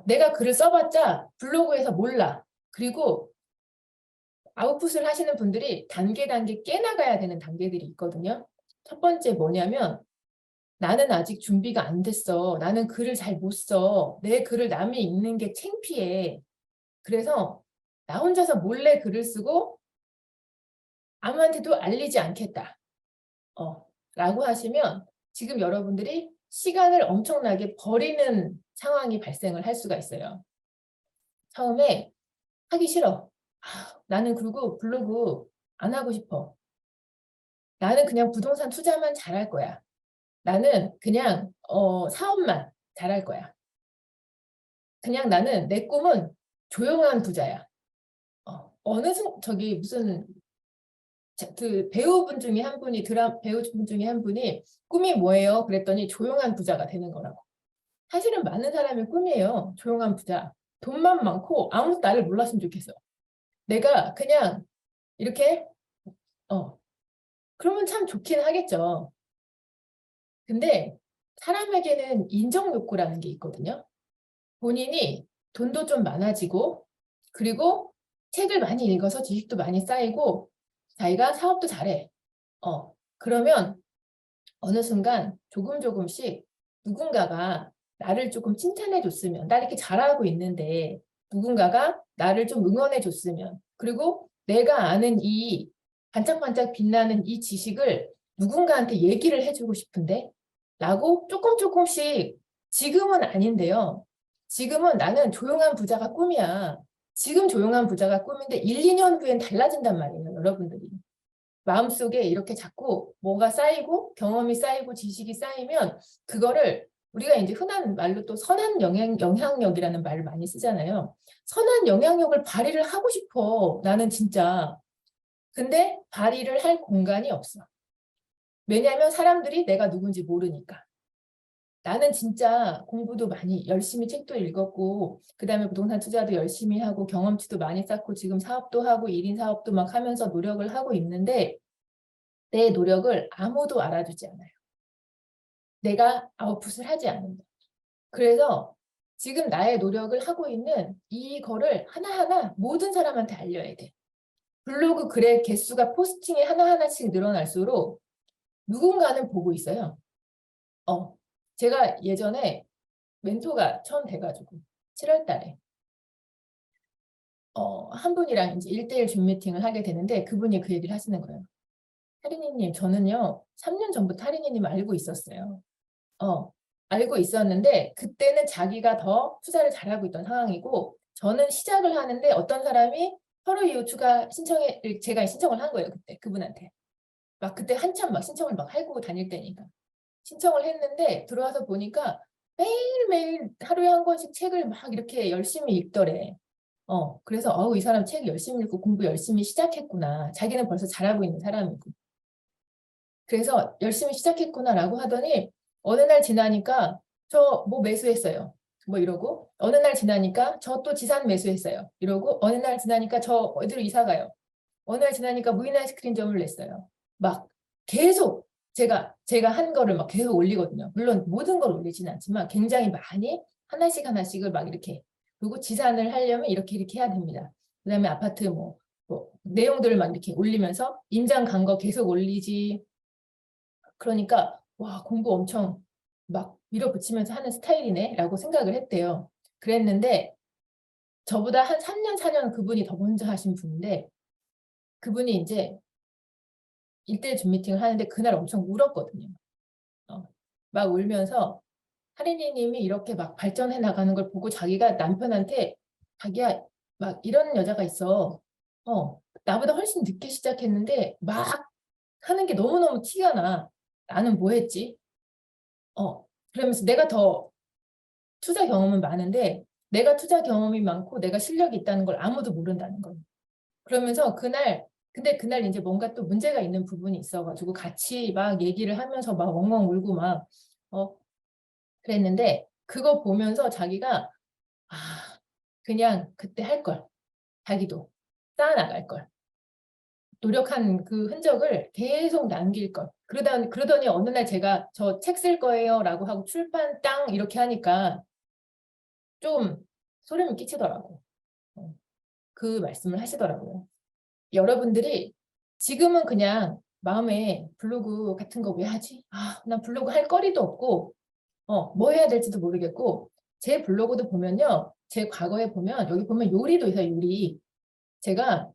내가 글을 써봤자 블로그에서 몰라. 그리고 아웃풋을 하시는 분들이 단계 깨나가야 되는 단계들이 있거든요. 첫 번째 뭐냐면 나는 아직 준비가 안 됐어. 나는 글을 잘 못 써. 내 글을 남이 읽는 게 창피해. 그래서 나 혼자서 몰래 글을 쓰고 아무한테도 알리지 않겠다. 라고 하시면 지금 여러분들이 시간을 엄청나게 버리는 상황이 발생을 할 수가 있어요. 처음에 하기 싫어. 나는 그리고 블로그 안 하고 싶어. 나는 그냥 부동산 투자만 잘할 거야. 나는 그냥 사업만 잘할 거야. 그냥 나는 내 꿈은 조용한 부자야. 저기 무슨 그 배우분 중에 한 분이 배우분 중에 한 분이 꿈이 뭐예요? 그랬더니 조용한 부자가 되는 거라고. 사실은 많은 사람의 꿈이에요. 조용한 부자. 돈만 많고 아무도 나를 몰랐으면 좋겠어. 내가 그냥 이렇게 그러면 참 좋긴 하겠죠. 근데 사람에게는 인정 욕구라는 게 있거든요. 본인이 돈도 좀 많아지고 그리고 책을 많이 읽어서 지식도 많이 쌓이고 자기가 사업도 잘해. 그러면 어느 순간 조금씩 누군가가 나를 조금 칭찬해 줬으면, 나 이렇게 잘하고 있는데 누군가가 나를 좀 응원해 줬으면, 그리고 내가 아는 이 반짝반짝 빛나는 이 지식을 누군가한테 얘기를 해주고 싶은데 라고 조금씩, 지금은 아닌데요. 지금은 나는 조용한 부자가 꿈이야. 지금 조용한 부자가 꿈인데 1, 2년 후엔 달라진단 말이에요, 여러분들이. 마음속에 이렇게 자꾸 뭐가 쌓이고 경험이 쌓이고 지식이 쌓이면 그거를 우리가 이제 흔한 말로 또 선한 영향력이라는 말을 많이 쓰잖아요. 선한 영향력을 발휘를 하고 싶어. 나는 진짜. 근데 발휘를 할 공간이 없어. 왜냐하면 사람들이 내가 누군지 모르니까. 나는 진짜 공부도 많이 열심히 책도 읽었고 그다음에 부동산 투자도 열심히 하고 경험치도 많이 쌓고 지금 사업도 하고 1인 사업도 막 하면서 노력을 하고 있는데 내 노력을 아무도 알아주지 않아요. 내가 아웃풋을 하지 않는다. 그래서 지금 나의 노력을 하고 있는 이거를 하나하나 모든 사람한테 알려야 돼. 블로그 글의 개수가 포스팅이 하나하나씩 늘어날수록 누군가는 보고 있어요. 제가 예전에 멘토가 처음 돼가지고 7월 달에 한 분이랑 이제 1대1 줌 미팅을 하게 되는데 그분이 그 얘기를 하시는 거예요. 하리니님, 저는요 3년 전부터 하리니님 알고 있었어요. 알고 있었는데 그때는 자기가 더 투자를 잘하고 있던 상황이고 저는 시작을 하는데 어떤 사람이 서류 이후 추가 제가 신청을 한 거예요. 그때 그분한테. 막 그때 한참 막 신청을 막 하고 다닐 때니까. 신청을 했는데 들어와서 보니까 매일매일 하루에 한 권씩 책을 막 이렇게 열심히 읽더래. 그래서 이 사람 책 열심히 읽고 공부 열심히 시작했구나. 자기는 벌써 잘하고 있는 사람이고. 그래서 열심히 시작했구나라고 하더니 어느 날 지나니까 저 뭐 매수했어요. 뭐 이러고 어느 날 지나니까 저 또 지산 매수했어요. 이러고 어느 날 지나니까 저 어디로 이사 가요. 어느 날 지나니까 무인 아이스크림점을 냈어요. 막 계속 제가 한 거를 막 계속 올리거든요. 물론 모든 걸 올리지는 않지만 굉장히 많이 하나씩을 막 이렇게 그리고 지산을 하려면 이렇게 해야 됩니다. 그다음에 아파트 뭐 내용들을 막 이렇게 올리면서 임장 간 거 계속 올리지. 그러니까 와 공부 엄청 막 밀어붙이면서 하는 스타일이네 라고 생각을 했대요. 그랬는데 저보다 한 3년 4년 그분이 더 먼저 하신 분인데 그분이 이제 1대1 줌 미팅을 하는데 그날 엄청 울었거든요. 막 울면서 하리니님이 이렇게 막 발전해 나가는 걸 보고 자기가 남편한테 자기야 막 이런 여자가 있어. 나보다 훨씬 늦게 시작했는데 막 하는 게 너무너무 티가 나. 나는 뭐 했지? 그러면서 내가 더 투자 경험은 많은데 내가 투자 경험이 많고 내가 실력이 있다는 걸 아무도 모른다는 거예요. 그러면서 근데 그날 이제 뭔가 또 문제가 있는 부분이 있어가지고 같이 막 얘기를 하면서 막 엉엉 울고 막 그랬는데 그거 보면서 자기가 그냥 그때 할 걸. 자기도 쌓아나갈 걸. 노력한 그 흔적을 계속 남길 걸. 그러더니 어느 날 제가 저 책 쓸 거예요 라고 하고 출판 땅 이렇게 하니까 좀 소름이 끼치더라고. 그 말씀을 하시더라고요. 여러분들이 지금은 그냥 마음에 블로그 같은 거 왜 하지? 난 블로그 할 거리도 없고 뭐 해야 될지도 모르겠고 제 블로그도 보면요. 제 과거에 보면 여기 보면 요리도 있어요. 요리. 제가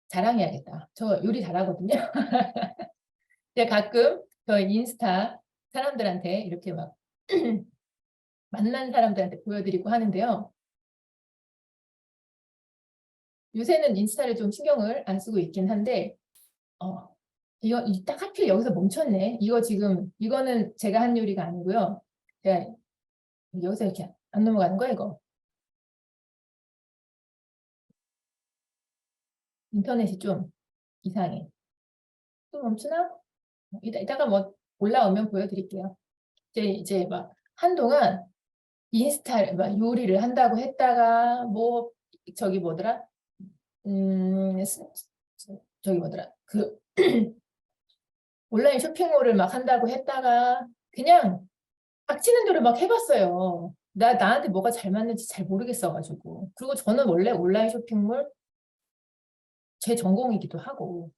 자랑해야겠다. 저 요리 잘하거든요. 제가 가끔 저 인스타 사람들한테 이렇게 막 만난 사람들한테 보여드리고 하는데요. 요새는 인스타를 좀 신경을 안 쓰고 있긴 한데 이거 딱 하필 여기서 멈췄네. 이거 지금 이거는 제가 한 요리가 아니고요. 제가 여기서 이렇게 안 넘어가는 거야 이거. 인터넷이 좀 이상해. 또 멈추나? 이따가 뭐 올라오면 보여드릴게요. 이제 막 한동안 인스타 막 요리를 한다고 했다가 뭐 저기 뭐더라? 음 저기 뭐더라? 그 온라인 쇼핑몰을 막 한다고 했다가 그냥 닥치는 대로 막 해봤어요. 나한테 뭐가 잘 맞는지 잘 모르겠어가지고. 그리고 저는 원래 온라인 쇼핑몰 제 전공이기도 하고.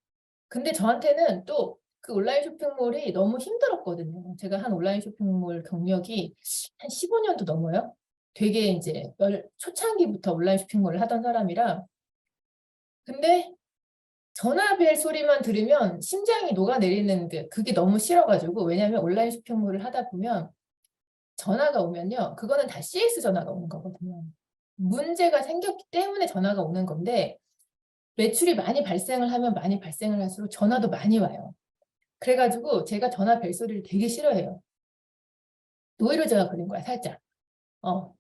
근데 저한테는 또 그 온라인 쇼핑몰이 너무 힘들었거든요. 제가 한 온라인 쇼핑몰 경력이 한 15년도 넘어요. 되게 이제 초창기부터 온라인 쇼핑몰을 하던 사람이라. 근데 전화벨 소리만 들으면 심장이 녹아내리는 그게 너무 싫어가지고. 왜냐하면 온라인 쇼핑몰을 하다 보면 전화가 오면요. 그거는 다 CS 전화가 오는 거거든요. 문제가 생겼기 때문에 전화가 오는 건데 매출이 많이 발생을 하면 많이 발생을 할수록 전화도 많이 와요. 그래가지고 제가 전화 벨소리를 되게 싫어해요. 오히려 제가 그런 거야, 살짝.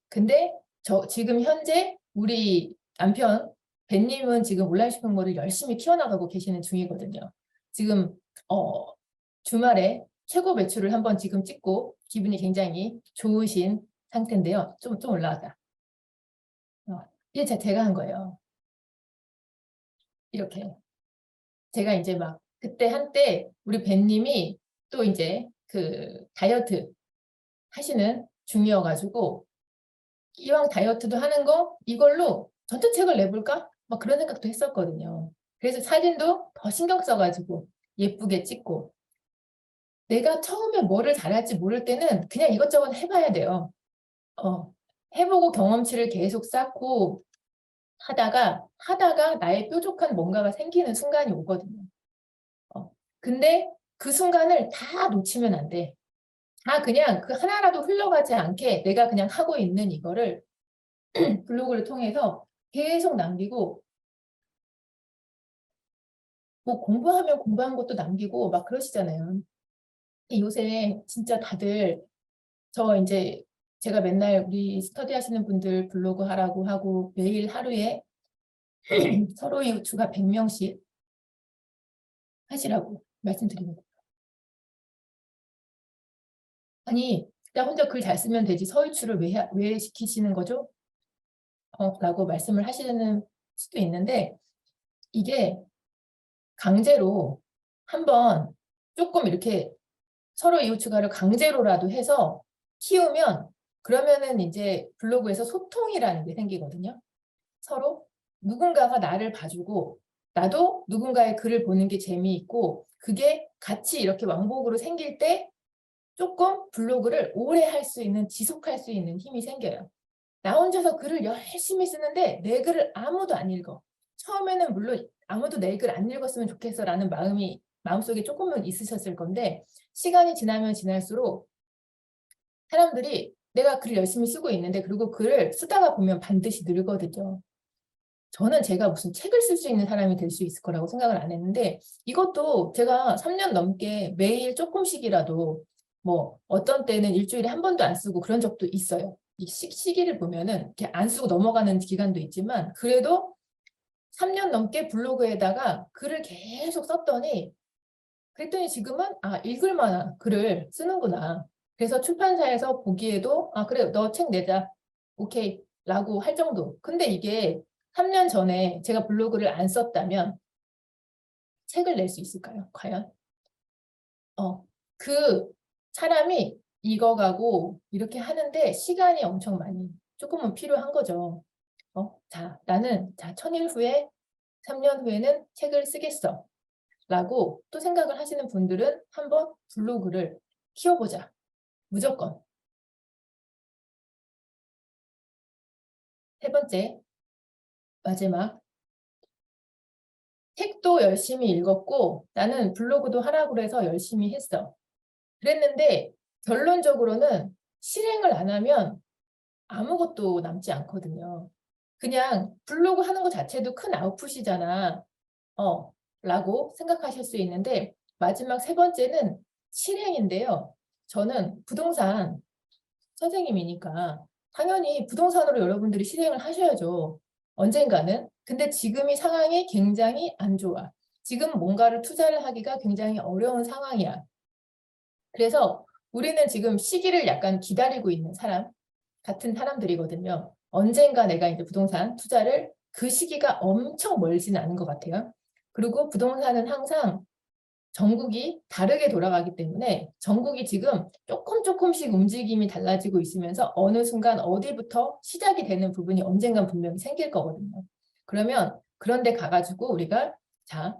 근데 지금 현재 우리 남편 벤님은 지금 온라인 쇼핑몰을 열심히 키워나가고 계시는 중이거든요. 지금 주말에 최고 매출을 한번 지금 찍고 기분이 굉장히 좋으신 상태인데요. 좀 올라가다. 이게 제가 한 거예요. 이렇게. 제가 이제 막 그때 한때 우리 벤님이 또 이제 그 다이어트 하시는 중이어가지고 이왕 다이어트도 하는 거 이걸로 전투책을 내볼까? 막 그런 생각도 했었거든요. 그래서 사진도 더 신경 써가지고 예쁘게 찍고 내가 처음에 뭐를 잘할지 모를 때는 그냥 이것저것 해봐야 돼요. 해보고 경험치를 계속 쌓고 하다가 나의 뾰족한 뭔가가 생기는 순간이 오거든요. 근데 그 순간을 다 놓치면 안 돼. 다 그냥 그 하나라도 흘러가지 않게 내가 그냥 하고 있는 이거를 블로그를 통해서 계속 남기고 뭐 공부하면 공부한 것도 남기고 막 그러시잖아요. 요새 진짜 다들 저 이제 제가 맨날 우리 스터디 하시는 분들 블로그 하라고 하고 매일 하루에 서로의 우추가 100명씩 하시라고 말씀드립니다. 아니 나 혼자 글 잘 쓰면 되지 서유추를 왜 시키시는 거죠? 라고 말씀을 하시는 수도 있는데 이게 강제로 한번 조금 이렇게 서로 이웃 추가를 강제로라도 해서 키우면 그러면은 이제 블로그에서 소통이라는 게 생기거든요. 서로 누군가가 나를 봐주고 나도 누군가의 글을 보는 게 재미있고 그게 같이 이렇게 왕복으로 생길 때 조금 블로그를 오래 할 수 있는 지속할 수 있는 힘이 생겨요. 나 혼자서 글을 열심히 쓰는데 내 글을 아무도 안 읽어. 처음에는 물론 아무도 내 글 안 읽었으면 좋겠어 라는 마음속에 조금은 있으셨을 건데 시간이 지나면 지날수록 사람들이 내가 글을 열심히 쓰고 있는데 그리고 글을 쓰다가 보면 반드시 늘거든요. 저는 제가 무슨 책을 쓸 수 있는 사람이 될 수 있을 거라고 생각을 안 했는데 이것도 제가 3년 넘게 매일 조금씩이라도 뭐 어떤 때는 일주일에 한 번도 안 쓰고 그런 적도 있어요. 이 시기를 보면은 이렇게 안 쓰고 넘어가는 기간도 있지만 그래도 3년 넘게 블로그에다가 글을 계속 썼더니 그랬더니 지금은 읽을 만한 글을 쓰는구나. 그래서 출판사에서 보기에도 그래 너 책 내자. 오케이 라고 할 정도. 근데 이게 3년 전에 제가 블로그를 안 썼다면 책을 낼 수 있을까요? 과연? 그 사람이 읽어가고 이렇게 하는데 시간이 엄청 많이 조금은 필요한 거죠. 나는 천일 후에 3년 후에는 책을 쓰겠어. 라고 또 생각을 하시는 분들은 한번 블로그를 키워보자. 무조건. 세 번째, 마지막 책도 열심히 읽었고 나는 블로그도 하라고 해서 열심히 했어. 그랬는데 결론적으로는 실행을 안 하면 아무것도 남지 않거든요. 그냥 블로그 하는 것 자체도 큰 아웃풋이잖아. 라고 생각하실 수 있는데 마지막 세 번째는 실행인데요. 저는 부동산 선생님이니까 당연히 부동산으로 여러분들이 실행을 하셔야죠. 언젠가는. 근데 지금이 상황이 굉장히 안 좋아. 지금 뭔가를 투자를 하기가 굉장히 어려운 상황이야. 그래서 우리는 지금 시기를 약간 기다리고 있는 사람 같은 사람들이거든요. 언젠가 내가 이제 부동산 투자를 그 시기가 엄청 멀지는 않은 것 같아요. 그리고 부동산은 항상 전국이 다르게 돌아가기 때문에 전국이 지금 조금씩 움직임이 달라지고 있으면서 어느 순간 어디부터 시작이 되는 부분이 언젠간 분명히 생길 거거든요. 그러면 그런데 가가지고 우리가 자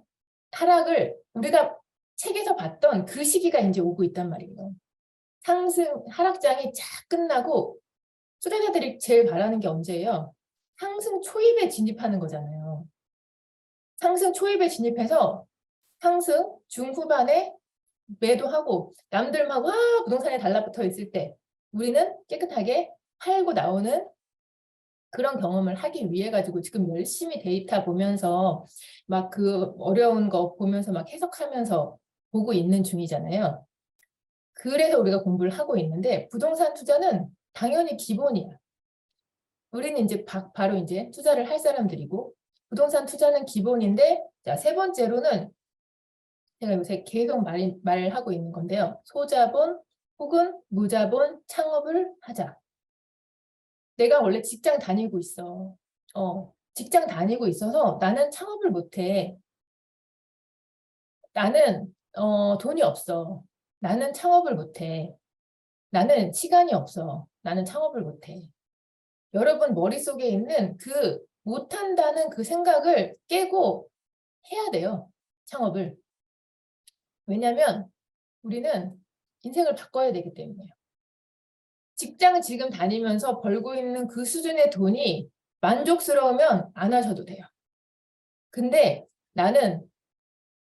하락을 우리가 책에서 봤던 그 시기가 이제 오고 있단 말이에요. 상승 하락장이 쫙 끝나고 투자자들이 제일 바라는 게 언제예요? 상승 초입에 진입하는 거잖아요. 상승 초입에 진입해서 상승 중후반에 매도하고 남들 막 와 부동산에 달라붙어 있을 때 우리는 깨끗하게 팔고 나오는 그런 경험을 하기 위해 가지고 지금 열심히 데이터 보면서 막 그 어려운 거 보면서 막 해석하면서 보고 있는 중이잖아요. 그래서 우리가 공부를 하고 있는데 부동산 투자는 당연히 기본이야. 우리는 이제 바로 이제 투자를 할 사람들이고 부동산 투자는 기본인데 자, 세 번째로는 제가 요새 계속 말하고 있는 건데요. 소자본 혹은 무자본 창업을 하자. 내가 원래 직장 다니고 있어. 직장 다니고 있어서 나는 창업을 못해. 나는 돈이 없어. 나는 창업을 못해. 나는 시간이 없어. 나는 창업을 못해. 여러분 머릿속에 있는 그 못한다는 그 생각을 깨고 해야 돼요. 창업을. 왜냐하면 우리는 인생을 바꿔야 되기 때문에요. 직장을 지금 다니면서 벌고 있는 그 수준의 돈이 만족스러우면 안 하셔도 돼요. 근데 나는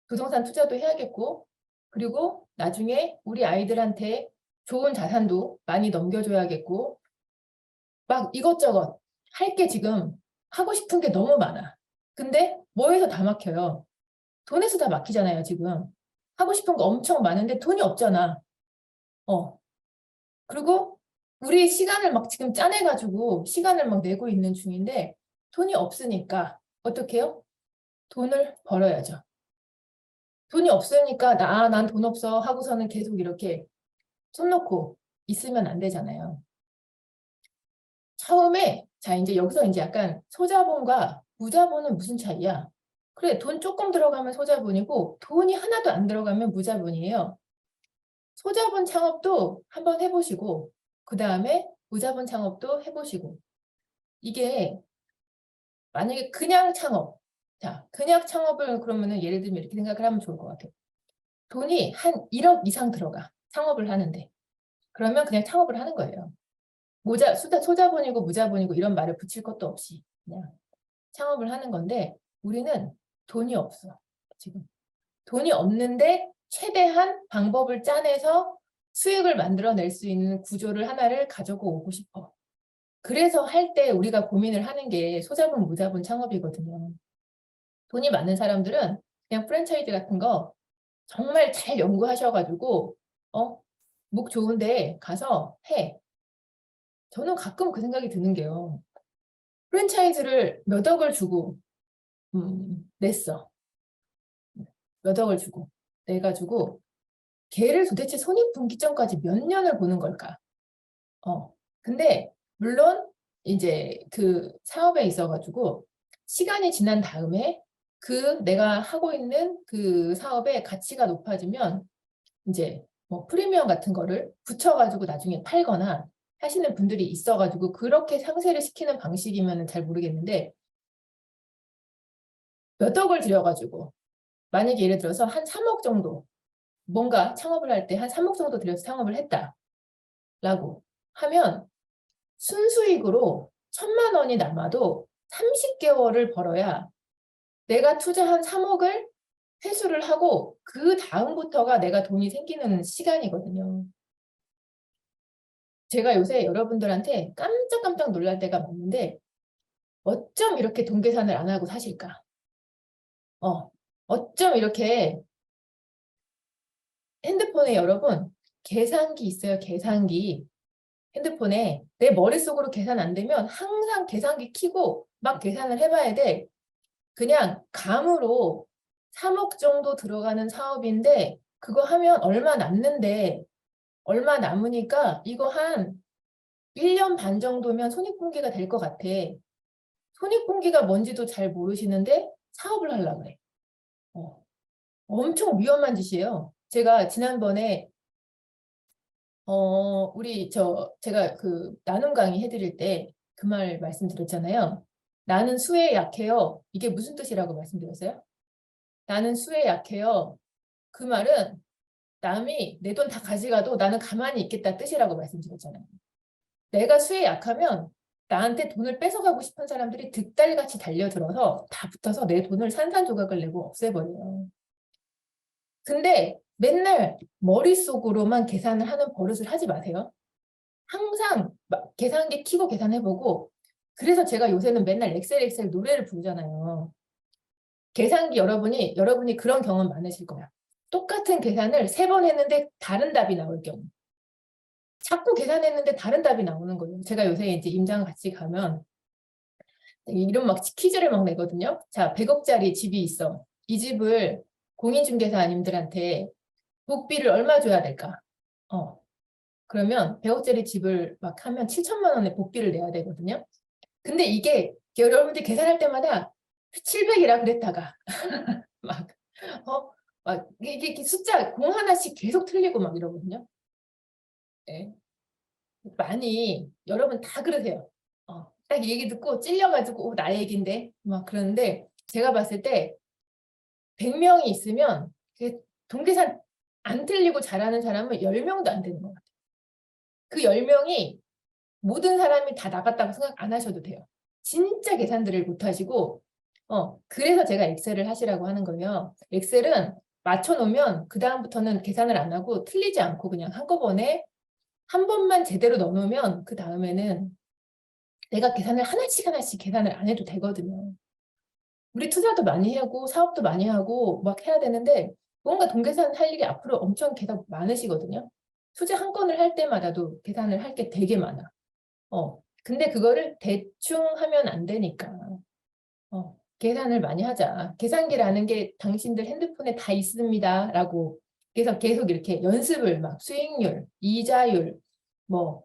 부동산 투자도 해야겠고 그리고 나중에 우리 아이들한테 좋은 자산도 많이 넘겨줘야겠고 막 이것저것 할 게 지금 하고 싶은 게 너무 많아. 근데 뭐에서 다 막혀요? 돈에서 다 막히잖아요, 지금. 하고 싶은 거 엄청 많은데 돈이 없잖아. 그리고 우리 시간을 막 지금 짜내가지고 시간을 막 내고 있는 중인데 돈이 없으니까 어떻게 해요? 돈을 벌어야죠. 돈이 없으니까 난 돈 없어 하고서는 계속 이렇게 손 놓고 있으면 안 되잖아요. 처음에 자 이제 여기서 이제 약간 소자본과 무자본은 무슨 차이야? 그래 돈 조금 들어가면 소자본이고 돈이 하나도 안 들어가면 무자본이에요. 소자본 창업도 한번 해보시고 그 다음에 무자본 창업도 해보시고 이게 만약에 그냥 창업 자 그냥 창업을 그러면은 예를 들면 이렇게 생각을 하면 좋을 것 같아요. 돈이 한 1억 이상 들어가 창업을 하는데 그러면 그냥 창업을 하는 거예요. 소자본이고 무자본이고 이런 말을 붙일 것도 없이 그냥 창업을 하는 건데 우리는 돈이 없어. 지금 돈이 없는데 최대한 방법을 짜내서 수익을 만들어낼 수 있는 구조를 하나를 가지고 오고 싶어. 그래서 할 때 우리가 고민을 하는 게 소자본, 무자본 창업이거든요. 돈이 많은 사람들은 그냥 프랜차이즈 같은 거 정말 잘 연구하셔가지고 목 좋은데 가서 해. 저는 가끔 그 생각이 드는 게요. 프랜차이즈를 몇 억을 주고 냈어. 몇 억을 주고 내가지고 걔를 도대체 손익분기점까지 몇 년을 보는 걸까? 근데 물론 이제 그 사업에 있어가지고 시간이 지난 다음에 그 내가 하고 있는 그 사업의 가치가 높아지면 이제 뭐 프리미엄 같은 거를 붙여가지고 나중에 팔거나 하시는 분들이 있어가지고 그렇게 상세를 시키는 방식이면 잘 모르겠는데 몇 억을 들여가지고 만약에 예를 들어서 한 3억 정도 뭔가 창업을 할 때 한 3억 정도 들여서 창업을 했다라고 하면 순수익으로 1,000만 원이 남아도 30개월을 벌어야 내가 투자한 3억을 회수를 하고 그 다음부터가 내가 돈이 생기는 시간이거든요. 제가 요새 여러분들한테 깜짝깜짝 놀랄 때가 많은데 어쩜 이렇게 돈 계산을 안 하고 사실까? 어쩜 이렇게 핸드폰에 여러분 계산기 있어요. 계산기. 핸드폰에 내 머릿속으로 계산 안 되면 항상 계산기 켜고 막 계산을 해봐야 돼. 그냥 감으로 3억 정도 들어가는 사업인데 그거 하면 얼마 남는데 얼마 남으니까 이거 한 1년 반 정도면 손익분기가 될 것 같아. 손익분기가 뭔지도 잘 모르시는데 사업을 하려고 그래. 엄청 위험한 짓이에요. 제가 지난번에 제가 그 나눔 강의 해드릴 때 그 말 말씀드렸잖아요. 나는 수에 약해요. 이게 무슨 뜻이라고 말씀드렸어요? 나는 수에 약해요. 그 말은 남이 내 돈 다 가져가도 나는 가만히 있겠다 뜻이라고 말씀드렸잖아요. 내가 수에 약하면 나한테 돈을 뺏어가고 싶은 사람들이 득달같이 달려들어서 다 붙어서 내 돈을 산산조각을 내고 없애버려요. 근데 맨날 머릿속으로만 계산을 하는 버릇을 하지 마세요. 항상 계산기 켜고 계산해보고 그래서 제가 요새는 맨날 엑셀 노래를 부르잖아요. 계산기 여러분이 그런 경험 많으실 거야. 똑같은 계산을 3번 했는데 다른 답이 나올 경우. 자꾸 계산했는데 다른 답이 나오는 거예요. 제가 요새 이제 임장 같이 가면 이런 막 퀴즈를 막 내거든요. 자, 100억짜리 집이 있어. 이 집을 공인중개사님들한테 복비를 얼마 줘야 될까? 그러면 100억짜리 집을 막 하면 7천만 원의 복비를 내야 되거든요. 근데 이게 여러분들이 계산할 때마다 700이라 그랬다가 막, 이게 숫자 공 하나씩 계속 틀리고 막 이러거든요. 네. 많이 여러분 다 그러세요. 딱 얘기 듣고 찔려가지고 나 얘긴데 막 그러는데 제가 봤을 때 100명이 있으면 돈 계산 안 틀리고 잘하는 사람은 10명도 안 되는 것 같아요. 그 10명이 모든 사람이 다 나갔다고 생각 안 하셔도 돼요. 진짜 계산들을 못 하시고 그래서 제가 엑셀을 하시라고 하는 거예요. 엑셀은 맞춰놓으면 그 다음부터는 계산을 안 하고 틀리지 않고 그냥 한꺼번에 한 번만 제대로 넣어놓으면 그 다음에는 내가 계산을 하나씩 계산을 안 해도 되거든요. 우리 투자도 많이 하고 사업도 많이 하고 막 해야 되는데 뭔가 돈 계산 할 일이 앞으로 엄청 계속 많으시거든요. 투자 한 건을 할 때마다도 계산을 할 게 되게 많아. 근데 그거를 대충 하면 안 되니까 계산을 많이 하자. 계산기라는 게 당신들 핸드폰에 다 있습니다. 라고 그래서 계속 이렇게 연습을 막 수익률, 이자율 뭐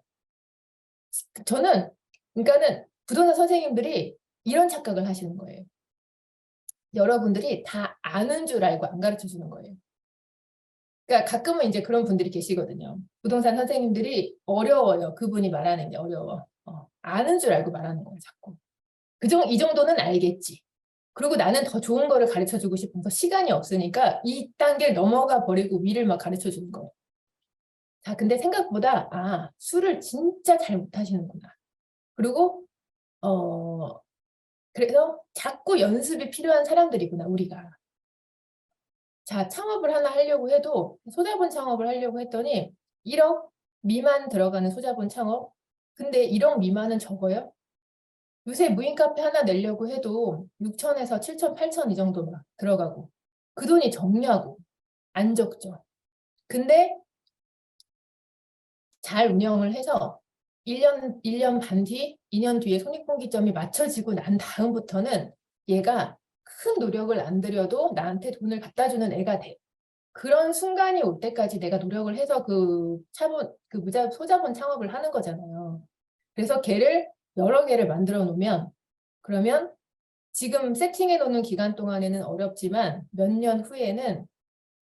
저는 그러니까는 부동산 선생님들이 이런 착각을 하시는 거예요. 여러분들이 다 아는 줄 알고 안 가르쳐 주는 거예요. 그러니까 가끔은 이제 그런 분들이 계시거든요. 부동산 선생님들이 어려워요. 그분이 말하는 게 어려워. 아는 줄 알고 말하는 거예요, 자꾸. 이 정도는 알겠지. 그리고 나는 더 좋은 거를 가르쳐 주고 싶어서 시간이 없으니까 이 단계를 넘어가 버리고 위를 막 가르쳐 주는 거예요. 자, 근데 생각보다 술을 진짜 잘 못하시는구나. 그리고 그래서 자꾸 연습이 필요한 사람들이구나, 우리가. 자, 창업을 하나 하려고 해도 소자본 창업을 하려고 했더니 1억 미만 들어가는 소자본 창업. 근데 1억 미만은 적어요. 요새 무인 카페 하나 내려고 해도 6천에서 7천, 8천 이 정도 막 들어가고 그 돈이 적냐고. 안 적죠. 근데 잘 운영을 해서 1년 반 뒤, 2년 뒤에 손익분기점이 맞춰지고 난 다음부터는 얘가 큰 노력을 안 들여도 나한테 돈을 갖다 주는 애가 돼. 그런 순간이 올 때까지 내가 노력을 해서 소자본 창업을 하는 거잖아요. 그래서 걔를 여러 개를 만들어 놓으면 그러면 지금 세팅해 놓는 기간 동안에는 어렵지만 몇 년 후에는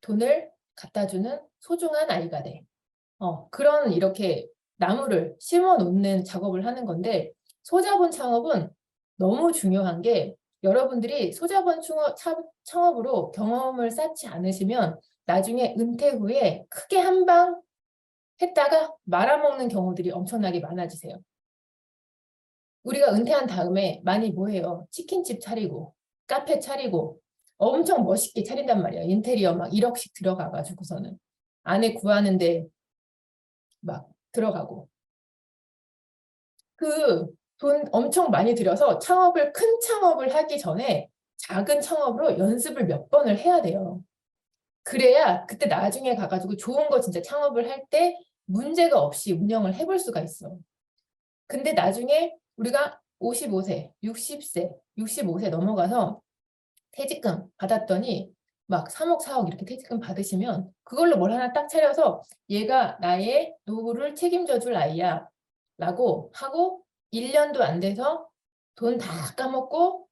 돈을 갖다 주는 소중한 아이가 돼. 그런 이렇게 나무를 심어 놓는 작업을 하는 건데 소자본 창업은 너무 중요한 게 여러분들이 소자본 창업으로 경험을 쌓지 않으시면 나중에 은퇴 후에 크게 한 방 했다가 말아먹는 경우들이 엄청나게 많아지세요. 우리가 은퇴한 다음에 많이 뭐 해요? 치킨집 차리고 카페 차리고 엄청 멋있게 차린단 말이야. 인테리어 막 1억씩 들어가가지고서는 안에 구하는데 막 들어가고 그 돈 엄청 많이 들여서 큰 창업을 하기 전에 작은 창업으로 연습을 몇 번을 해야 돼요. 그래야 그때 나중에 가가지고 좋은 거 진짜 창업을 할 때 문제가 없이 운영을 해볼 수가 있어. 근데 나중에 우리가 55세, 60세, 65세 넘어가서 퇴직금 받았더니 막 3억, 4억 이렇게 퇴직금 받으시면 그걸로 뭘 하나 딱 차려서 얘가 나의 노후를 책임져 줄 아이야 라고 하고 1년도 안 돼서 돈 다 까먹고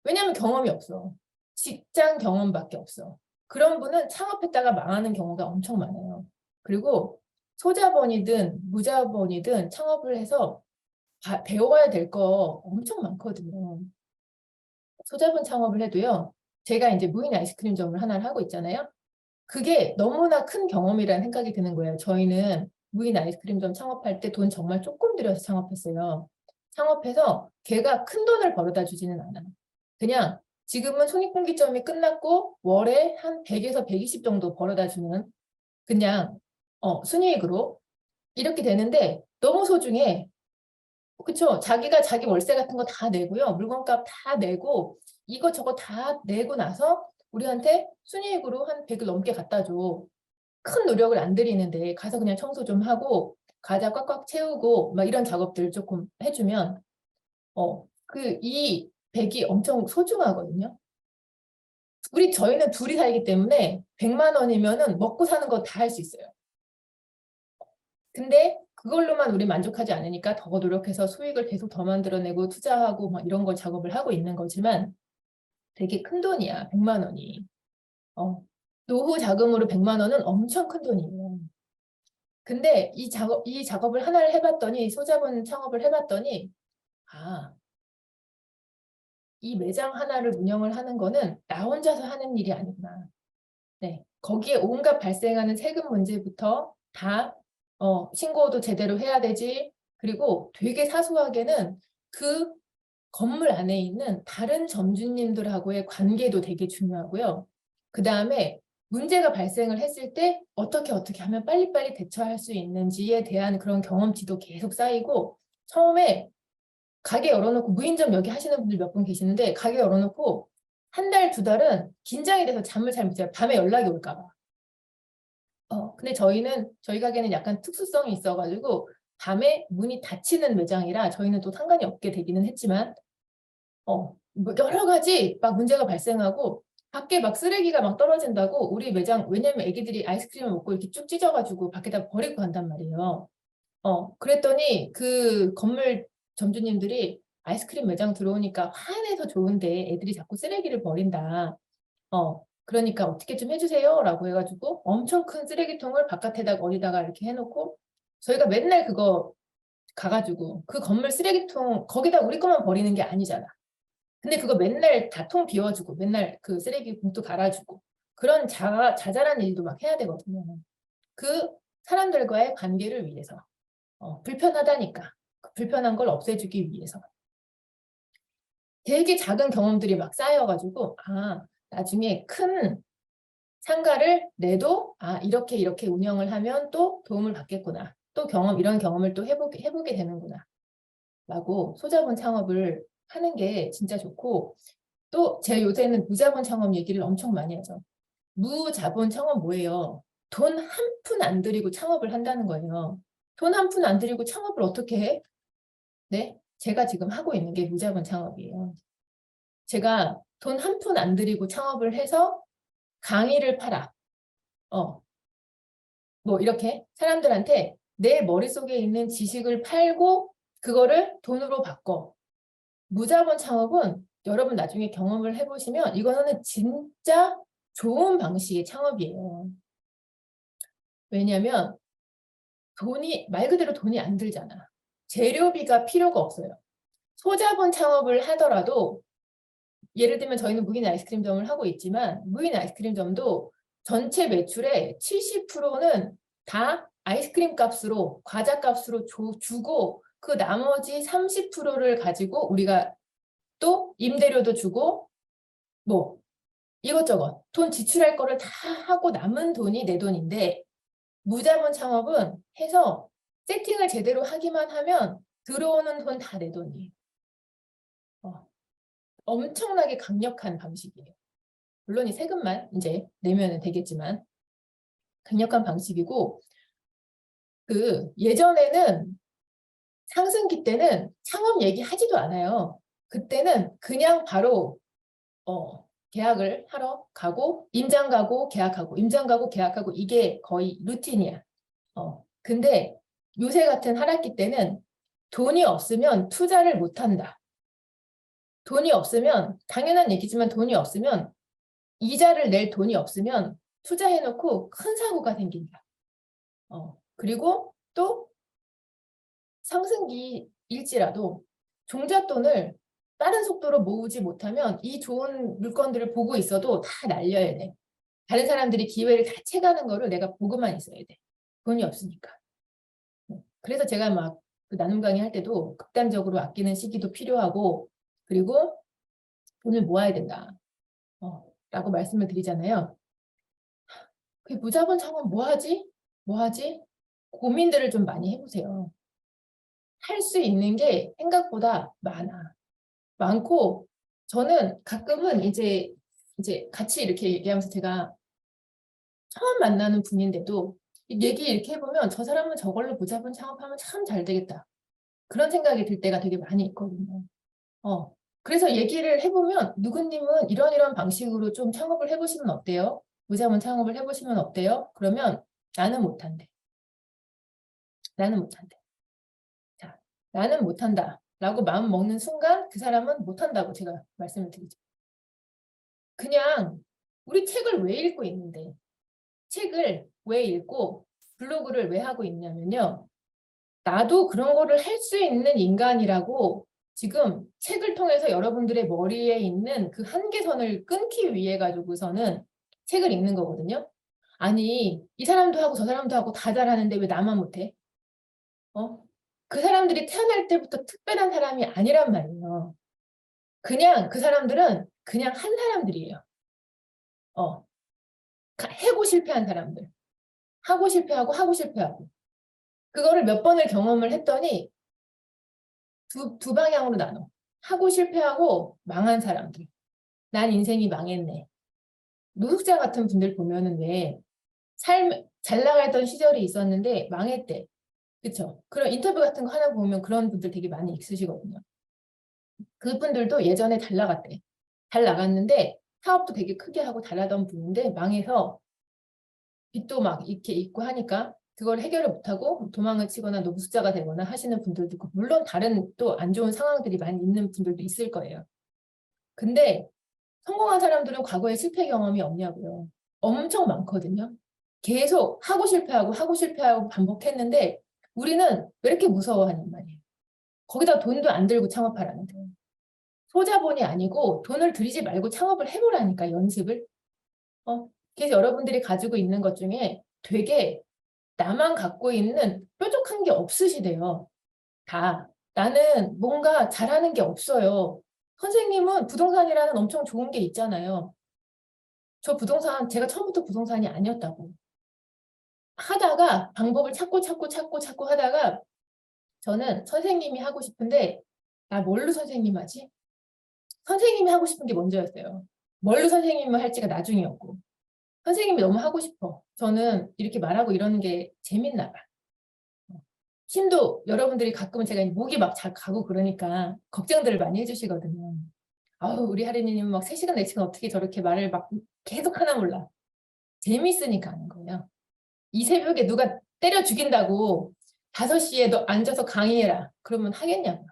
왜냐하면 경험이 없어. 직장 경험밖에 없어. 그런 분은 창업했다가 망하는 경우가 엄청 많아요. 그리고 소자본이든 무자본이든 창업을 해서 배워야 될 거 엄청 많거든요. 소자본 창업을 해도요. 제가 이제 무인 아이스크림점을 하나를 하고 있잖아요. 그게 너무나 큰 경험이라는 생각이 드는 거예요. 저희는 무인 아이스크림점 창업할 때 돈 정말 조금 들여서 창업했어요. 창업해서 걔가 큰 돈을 벌어다 주지는 않아요. 그냥 지금은 손익분기점이 끝났고 월에 한 100에서 120 정도 벌어다 주는 그냥 순이익으로 이렇게 되는데 너무 소중해. 그쵸? 자기가 자기 월세 같은 거 다 내고요. 물건값 다 내고 이것저것 다 내고 나서 우리한테 순이익으로 한 100을 넘게 갖다 줘. 큰 노력을 안 들이는데 가서 그냥 청소 좀 하고 과자 꽉꽉 채우고 막 이런 작업들 조금 해주면 이 100이 엄청 소중하거든요. 저희는 둘이 살기 때문에 100만 원이면은 먹고 사는 거 다 할 수 있어요. 근데 그걸로만 우리 만족하지 않으니까 더 노력해서 수익을 계속 더 만들어내고 투자하고 막 이런 걸 작업을 하고 있는 거지만 되게 큰 돈이야, 100만 원이. 노후 자금으로 100만 원은 엄청 큰 돈이에요. 근데 이 작업을 하나를 해봤더니 소자본 창업을 해봤더니 이 매장 하나를 운영을 하는 거는 나 혼자서 하는 일이 아니구나. 네, 거기에 온갖 발생하는 세금 문제부터 다 신고도 제대로 해야 되지. 그리고 되게 사소하게는 그 건물 안에 있는 다른 점주님들하고의 관계도 되게 중요하고요. 그 다음에 문제가 발생을 했을 때 어떻게 하면 빨리빨리 대처할 수 있는지에 대한 그런 경험치도 계속 쌓이고 처음에 가게 열어놓고 무인점 여기 하시는 분들 몇 분 계시는데 가게 열어놓고 한 달, 두 달은 긴장이 돼서 잠을 잘 못 자요. 밤에 연락이 올까 봐. 근데 저희 가게는 약간 특수성이 있어가지고 밤에 문이 닫히는 매장이라 저희는 또 상관이 없게 되기는 했지만 뭐 여러 가지 막 문제가 발생하고 밖에 막 쓰레기가 막 떨어진다고 우리 매장 왜냐면 애기들이 아이스크림을 먹고 이렇게 쭉 찢어가지고 밖에다 버리고 간단 말이에요. 그랬더니 그 건물 점주님들이 아이스크림 매장 들어오니까 화내서 좋은데 애들이 자꾸 쓰레기를 버린다. 그러니까 어떻게 좀 해주세요 라고 해가지고 엄청 큰 쓰레기통을 바깥에다가 어디다가 이렇게 해놓고 저희가 맨날 그거 가가지고 그 건물 쓰레기통 거기다 우리 것만 버리는 게 아니잖아. 근데 그거 맨날 다 통 비워주고 맨날 그 쓰레기 봉투 갈아주고 그런 자잘한 일도 막 해야 되거든요. 그 사람들과의 관계를 위해서 불편하다니까 그 불편한 걸 없애주기 위해서 되게 작은 경험들이 막 쌓여가지고 나중에 큰 상가를 내도 이렇게 운영을 하면 또 도움을 받겠구나. 또 이런 경험을 또 해보게 되는구나. 라고 소자본 창업을 하는 게 진짜 좋고 또 제 요새는 무자본 창업 얘기를 엄청 많이 하죠. 무자본 창업 뭐예요? 돈 한 푼 안 들이고 창업을 한다는 거예요. 돈 한 푼 안 들이고 창업을 어떻게 해? 네? 제가 지금 하고 있는 게 무자본 창업이에요. 제가 돈 한 푼 안 들이고 창업을 해서 강의를 팔아. 뭐 이렇게 사람들한테 내 머릿속에 있는 지식을 팔고 그거를 돈으로 바꿔. 무자본 창업은 여러분 나중에 경험을 해보시면 이거는 진짜 좋은 방식의 창업이에요. 왜냐하면 말 그대로 돈이 안 들잖아. 재료비가 필요가 없어요. 소자본 창업을 하더라도 예를 들면 저희는 무인 아이스크림점을 하고 있지만 무인 아이스크림점도 전체 매출의 70%는 다 아이스크림 값으로 과자 값으로 주고 그 나머지 30%를 가지고 우리가 또 임대료도 주고 뭐 이것저것 돈 지출할 거를 다 하고 남은 돈이 내 돈인데 무자본 창업은 해서 세팅을 제대로 하기만 하면 들어오는 돈 다 내 돈이에요. 엄청나게 강력한 방식이에요. 물론 이 세금만 이제 내면 되겠지만 강력한 방식이고 그 예전에는 상승기 때는 창업 얘기하지도 않아요. 그때는 그냥 바로 계약을 하러 가고 임장 가고 계약하고 임장 가고 계약하고 이게 거의 루틴이야. 근데 요새 같은 하락기 때는 돈이 없으면 투자를 못 한다. 돈이 없으면 당연한 얘기지만 돈이 없으면 이자를 낼 돈이 없으면 투자해놓고 큰 사고가 생긴다. 그리고 또 상승기일지라도 종잣돈을 빠른 속도로 모으지 못하면 이 좋은 물건들을 보고 있어도 다 날려야 돼. 다른 사람들이 기회를 다 채가는 거를 내가 보고만 있어야 돼. 돈이 없으니까. 그래서 제가 막 그 나눔 강의 할 때도 극단적으로 아끼는 시기도 필요하고 그리고 돈을 모아야 된다. 라고 말씀을 드리잖아요. 그 무자본 창업 뭐 하지? 뭐 하지? 고민들을 좀 많이 해보세요. 할 수 있는 게 생각보다 많고 저는 가끔은 이제 같이 이렇게 얘기하면서 제가 처음 만나는 분인데도 얘기 이렇게 해보면 저 사람은 저걸로 무자본 창업하면 참 잘 되겠다. 그런 생각이 들 때가 되게 많이 있거든요. 그래서 얘기를 해보면 누구님은 이런 방식으로 좀 창업을 해보시면 어때요? 무자본 창업을 해보시면 어때요? 그러면 나는 못한대. 나는 못한대. 자, 나는 못한다. 라고 마음 먹는 순간 그 사람은 못한다고 제가 말씀을 드리죠. 그냥 우리 책을 왜 읽고 있는데 책을 왜 읽고 블로그를 왜 하고 있냐면요. 나도 그런 거를 할 수 있는 인간이라고 지금 책을 통해서 여러분들의 머리에 있는 그 한계선을 끊기 위해 가지고서는 책을 읽는 거거든요. 아니 이 사람도 하고 저 사람도 하고 다 잘하는데 왜 나만 못해? 그 사람들이 태어날 때부터 특별한 사람이 아니란 말이에요. 그냥 그 사람들은 그냥 한 사람들이에요. 해고 실패한 사람들. 하고 실패하고 하고 실패하고. 그거를 몇 번을 경험을 했더니 두 방향으로 나눠. 하고 실패하고 망한 사람들. 난 인생이 망했네. 노숙자 같은 분들 보면은 왜 잘 나가던 시절이 있었는데 망했대. 그쵸? 그런 인터뷰 같은 거 하나 보면 그런 분들 되게 많이 있으시거든요. 그분들도 예전에 잘 나갔대. 잘 나갔는데 사업도 되게 크게 하고 잘하던 분인데 망해서 빚도 막 이렇게 있고 하니까 그걸 해결을 못하고 도망을 치거나 노숙자가 되거나 하시는 분들도 있고 물론 다른 또 안 좋은 상황들이 많이 있는 분들도 있을 거예요. 근데 성공한 사람들은 과거에 실패 경험이 없냐고요. 엄청 많거든요. 계속 하고 실패하고 반복했는데 우리는 왜 이렇게 무서워하는 말이에요. 거기다 돈도 안 들고 창업하라는데. 소자본이 아니고 돈을 들이지 말고 창업을 해보라니까 연습을. 그래서 여러분들이 가지고 있는 것 중에 되게 나만 갖고 있는 뾰족한 게 없으시대요. 다. 나는 뭔가 잘하는 게 없어요. 선생님은 부동산이라는 엄청 좋은 게 있잖아요. 저 부동산 제가 처음부터 부동산이 아니었다고. 하다가 방법을 찾고 하다가 저는 선생님이 하고 싶은데 나 뭘로 선생님 하지? 선생님이 하고 싶은 게 먼저였어요. 뭘로 선생님을 할지가 나중이었고. 선생님이 너무 하고 싶어. 저는 이렇게 말하고 이러는 게 재밌나 봐. 힘도 여러분들이 가끔은 제가 목이 막 잘 가고 그러니까 걱정들을 많이 해주시거든요. 아우 우리 하리님 막 3시간 4시간 어떻게 저렇게 말을 막 계속 하나 몰라. 재밌으니까 하는 거예요. 이 새벽에 누가 때려 죽인다고 5시에 너 앉아서 강의해라. 그러면 하겠냐고.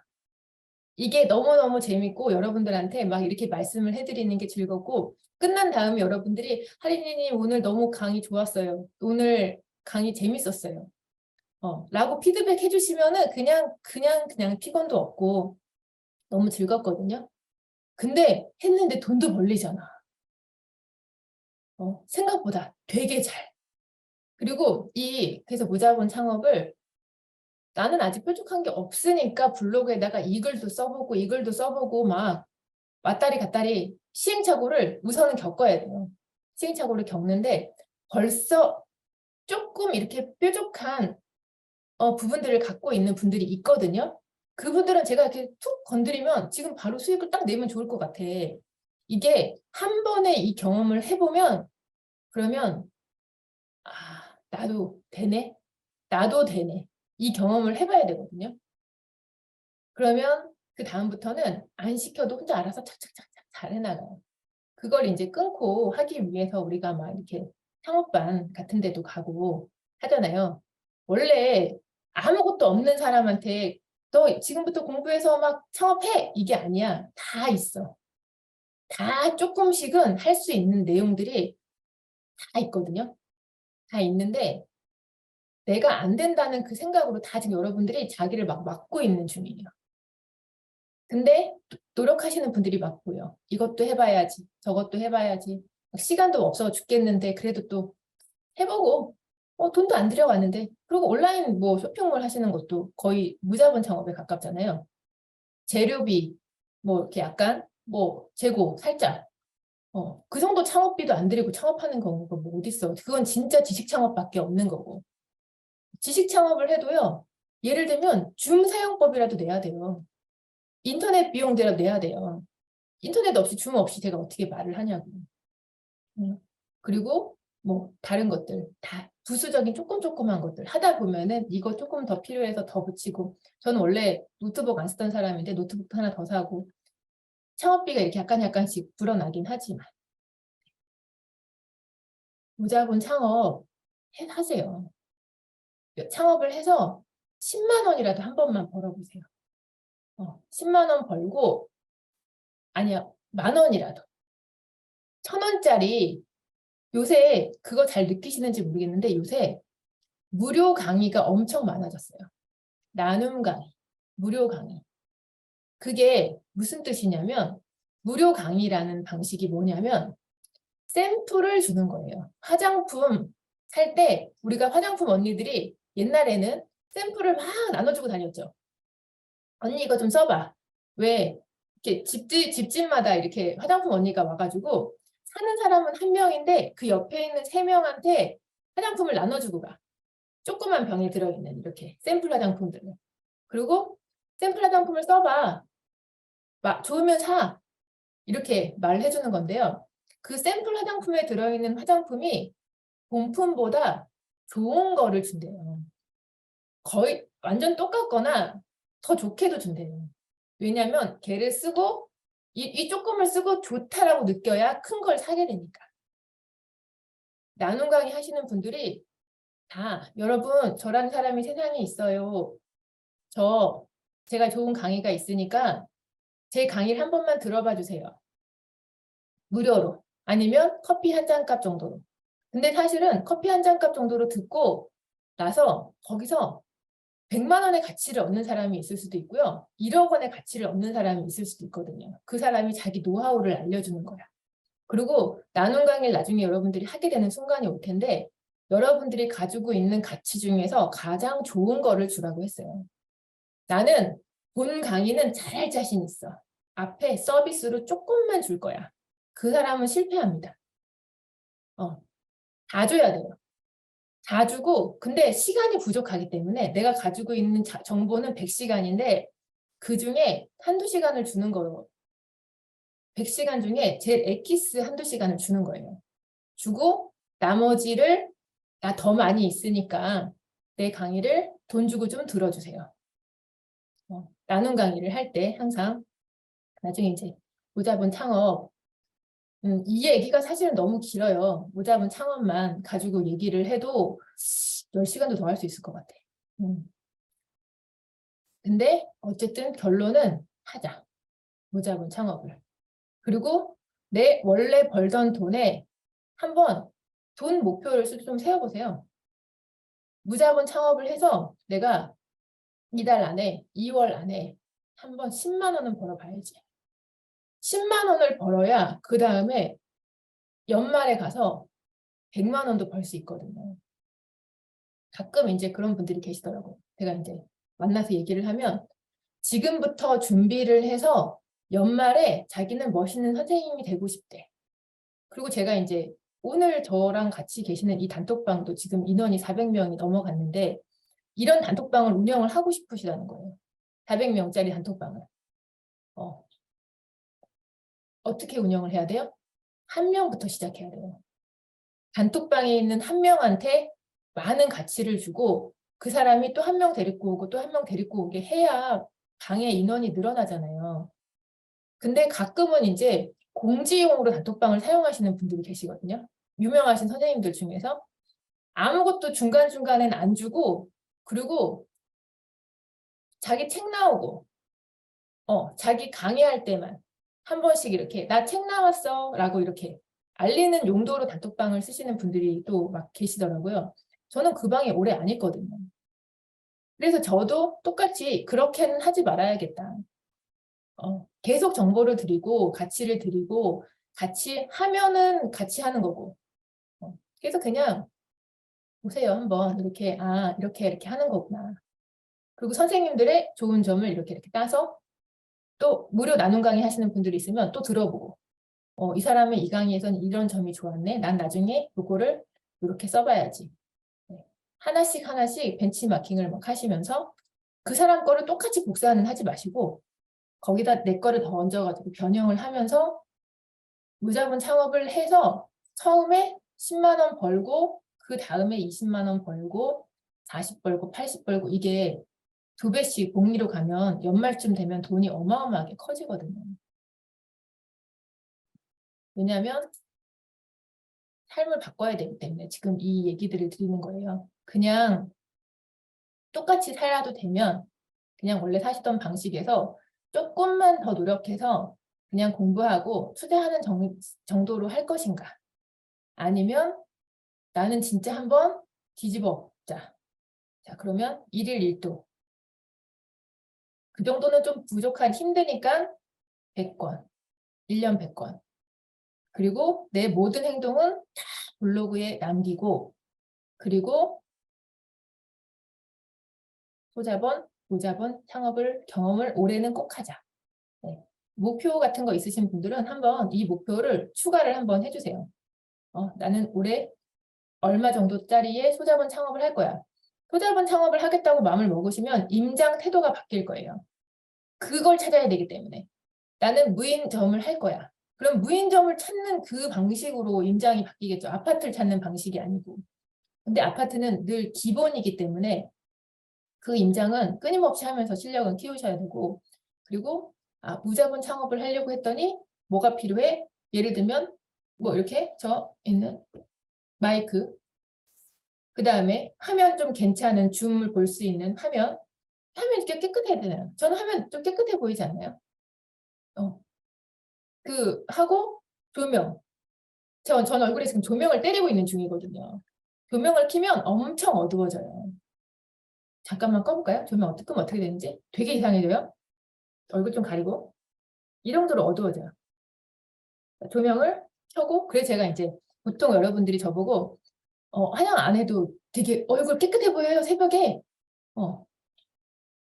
이게 너무너무 재밌고 여러분들한테 막 이렇게 말씀을 해드리는 게 즐겁고 끝난 다음에 여러분들이 하리님 오늘 너무 강의 좋았어요. 오늘 강의 재밌었어요. 라고 피드백 해주시면은 그냥 피곤도 없고 너무 즐겁거든요. 근데 했는데 돈도 벌리잖아. 생각보다 되게 잘. 그리고 그래서 무자본 창업을 나는 아직 뾰족한 게 없으니까 블로그에다가 이 글도 써보고 이 글도 써보고 막 왔다리 갔다리 시행착오를 우선은 겪어야 돼요. 시행착오를 겪는데 벌써 조금 이렇게 뾰족한 부분들을 갖고 있는 분들이 있거든요. 그분들은 제가 이렇게 툭 건드리면 지금 바로 수익을 딱 내면 좋을 것 같아. 이게 한 번에 이 경험을 해보면 그러면 나도 되네. 나도 되네. 이 경험을 해봐야 되거든요. 그러면 그 다음부터는 안 시켜도 혼자 알아서 착착착착 잘 해나가요. 그걸 이제 끊고 하기 위해서 우리가 막 이렇게 창업반 같은 데도 가고 하잖아요. 원래 아무것도 없는 사람한테 너 지금부터 공부해서 막 창업해! 이게 아니야. 다 있어. 다 조금씩은 할 수 있는 내용들이 다 있거든요. 다 있는데 내가 안 된다는 그 생각으로 다 지금 여러분들이 자기를 막 막고 있는 중이에요. 근데 노력하시는 분들이 많고요. 이것도 해봐야지, 저것도 해봐야지. 시간도 없어 죽겠는데 그래도 또 해보고 돈도 안 들여왔는데 그리고 온라인 뭐 쇼핑몰 하시는 것도 거의 무자본 창업에 가깝잖아요. 재료비 뭐 이렇게 약간 뭐 재고 살짝 그 정도 창업비도 안 들이고 창업하는 거가 뭐 어딨어. 그건 진짜 지식 창업밖에 없는 거고. 지식 창업을 해도요. 예를 들면 줌 사용법이라도 내야 돼요. 인터넷 비용대로 내야 돼요. 인터넷 없이 줌 없이 제가 어떻게 말을 하냐고. 그리고 뭐 다른 것들 다 부수적인 조금조금한 것들 하다 보면은 이거 조금 더 필요해서 더 붙이고 저는 원래 노트북 안 쓰던 사람인데 노트북 하나 더 사고 창업비가 이렇게 약간씩 불어나긴 하지만 무자본 창업 하세요. 창업을 해서 10만 원이라도 한 번만 벌어보세요. 10만 원 벌고 아니야 10,000원이라도 1,000원짜리 요새 그거 잘 느끼시는지 모르겠는데 요새 무료 강의가 엄청 많아졌어요. 나눔 강의, 무료 강의. 그게 무슨 뜻이냐면 무료 강의라는 방식이 뭐냐면 샘플을 주는 거예요. 화장품 살 때 우리가 화장품 언니들이 옛날에는 샘플을 막 나눠주고 다녔죠. 언니 이거 좀 써봐. 왜? 이렇게 집집마다 이렇게 화장품 언니가 와가지고 사는 사람은 한 명인데 그 옆에 있는 3명한테 화장품을 나눠주고 가. 조그만 병에 들어있는 이렇게 샘플 화장품들을. 그리고 샘플 화장품을 써봐. 막 좋으면 사. 이렇게 말을 해주는 건데요. 그 샘플 화장품에 들어있는 화장품이 본품보다 좋은 거를 준대요. 거의 완전 똑같거나 더 좋게도 준대요. 왜냐면 걔를 쓰고 이 조금을 쓰고 좋다라고 느껴야 큰 걸 사게 되니까. 나눔 강의 하시는 분들이 다 여러분 저라는 사람이 세상에 있어요. 제가 좋은 강의가 있으니까 제 강의를 한 번만 들어봐 주세요. 무료로. 아니면 커피 한 잔 값 정도로. 근데 사실은 커피 한 잔 값 정도로 듣고 나서 거기서 100만 원의 가치를 얻는 사람이 있을 수도 있고요. 1억 원의 가치를 얻는 사람이 있을 수도 있거든요. 그 사람이 자기 노하우를 알려주는 거야. 그리고 나눔 강의를 나중에 여러분들이 하게 되는 순간이 올 텐데 여러분들이 가지고 있는 가치 중에서 가장 좋은 거를 주라고 했어요. 나는 본 강의는 잘할 자신 있어. 앞에 서비스로 조금만 줄 거야. 그 사람은 실패합니다. 다 줘야 돼요. 다 주고 근데 시간이 부족하기 때문에 내가 가지고 있는 정보는 100시간인데 그중에 한두 시간을 주는 거예요. 100시간 중에 제일 엑기스 한두 시간을 주는 거예요. 주고 나머지를 나 더 많이 있으니까 내 강의를 돈 주고 좀 들어주세요. 나눔 강의를 할 때 항상 나중에 이제 무자본 창업 이 얘기가 사실은 너무 길어요. 무자본 창업만 가지고 얘기를 해도 10시간도 더 할 수 있을 것 같아. 근데 어쨌든 결론은 하자. 무자본 창업을. 그리고 내 원래 벌던 돈에 한번 돈 목표를 좀 세워보세요. 무자본 창업을 해서 내가 이달 안에 2월 안에 한번 10만 원은 벌어봐야지. 10만 원을 벌어야 그 다음에 연말에 가서 100만 원도 벌 수 있거든요. 가끔 이제 그런 분들이 계시더라고요. 제가 이제 만나서 얘기를 하면 지금부터 준비를 해서 연말에 자기는 멋있는 선생님이 되고 싶대. 그리고 제가 이제 오늘 저랑 같이 계시는 이 단톡방도 지금 인원이 400명이 넘어갔는데 이런 단톡방을 운영을 하고 싶으시다는 거예요. 400명짜리 단톡방을. 어떻게 운영을 해야 돼요? 한 명부터 시작해야 돼요. 단톡방에 있는 한 명한테 많은 가치를 주고 그 사람이 또 한 명 데리고 오고 또 한 명 데리고 오게 해야 방의 인원이 늘어나잖아요. 근데 가끔은 이제 공지용으로 단톡방을 사용하시는 분들이 계시거든요. 유명하신 선생님들 중에서 아무것도 중간중간엔 안 주고 그리고 자기 책 나오고 자기 강의할 때만 한 번씩 이렇게 나 책 나왔어 라고 이렇게 알리는 용도로 단톡방을 쓰시는 분들이 또 막 계시더라고요. 저는 그 방에 오래 안 있거든요. 그래서 저도 똑같이 그렇게는 하지 말아야겠다. 계속 정보를 드리고 가치를 드리고 같이 하면은 같이 하는 거고 그래서 그냥 보세요 한번 이렇게 이렇게 하는 거구나. 그리고 선생님들의 좋은 점을 이렇게 따서 또 무료 나눔 강의 하시는 분들이 있으면 또 들어보고 이 사람은 이 강의에서는 이런 점이 좋았네. 난 나중에 이거를 이렇게 써봐야지. 네. 하나씩 하나씩 벤치마킹을 막 하시면서 그 사람 거를 똑같이 복사는 하지 마시고 거기다 내 거를 더 얹어가지고 변형을 하면서 무자본 창업을 해서 처음에 10만 원 벌고 그 다음에 20만 원 벌고 40 벌고 80 벌고 이게 2배씩 공리로 가면 연말쯤 되면 돈이 어마어마하게 커지거든요. 왜냐하면 삶을 바꿔야 되기 때문에 지금 이 얘기들을 드리는 거예요. 그냥 똑같이 살아도 되면 그냥 원래 사시던 방식에서 조금만 더 노력해서 그냥 공부하고 투자하는 정도로 할 것인가 아니면 나는 진짜 한번 뒤집어 자 그러면 1일 1도 그 정도는 좀 부족한 힘드니까 100권 1년 100권 그리고 내 모든 행동은 다 블로그에 남기고 그리고 소자본, 모자본, 창업을 경험을 올해는 꼭 하자. 네. 목표 같은 거 있으신 분들은 한번 이 목표를 추가를 한번 해주세요. 나는 올해 얼마 정도짜리의 소자본 창업을 할 거야. 소자본 창업을 하겠다고 마음을 먹으시면 임장 태도가 바뀔 거예요. 그걸 찾아야 되기 때문에. 나는 무인점을 할 거야. 그럼 무인점을 찾는 그 방식으로 임장이 바뀌겠죠. 아파트를 찾는 방식이 아니고. 근데 아파트는 늘 기본이기 때문에 그 임장은 끊임없이 하면서 실력은 키우셔야 되고 그리고 무자본 창업을 하려고 했더니 뭐가 필요해? 예를 들면 뭐 이렇게 저 있는 마이크 그 다음에 화면 좀 괜찮은 줌을 볼 수 있는 화면이 꽤 깨끗해야 되나요? 저는 화면 좀 깨끗해 보이지 않나요? 하고 조명 전 얼굴에 지금 조명을 때리고 있는 중이거든요. 조명을 켜면 엄청 어두워져요. 잠깐만 꺼볼까요? 조명 끄면 어떻게 되는지 되게 이상해져요. 얼굴 좀 가리고 이 정도로 어두워져요. 조명을 켜고 그래서 제가 이제 보통 여러분들이 저보고 화장 안 해도 되게 얼굴 깨끗해 보여요 새벽에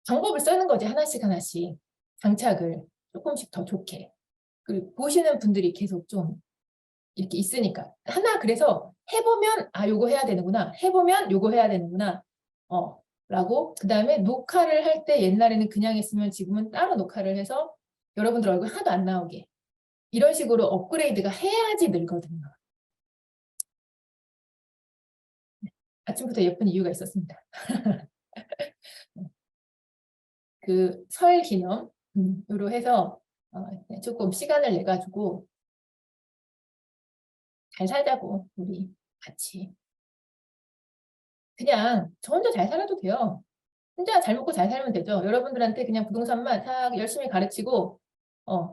방법을 쓰는 거지 하나씩 하나씩 장착을 조금씩 더 좋게 그리고 보시는 분들이 계속 좀 이렇게 있으니까 그래서 해보면 요거 해야 되는구나 해보면 요거 해야 되는구나 라고 그 다음에 녹화를 할 때 옛날에는 그냥 했으면 지금은 따로 녹화를 해서 여러분들 얼굴 하나도 안 나오게 이런 식으로 업그레이드가 해야지 늘거든요. 아침부터 예쁜 이유가 있었습니다. 그 설 기념으로 해서 조금 시간을 내 가지고 잘 살자고 우리 같이 그냥 저 혼자 잘 살아도 돼요. 혼자 잘 먹고 잘 살면 되죠. 여러분들한테 그냥 부동산만 다 열심히 가르치고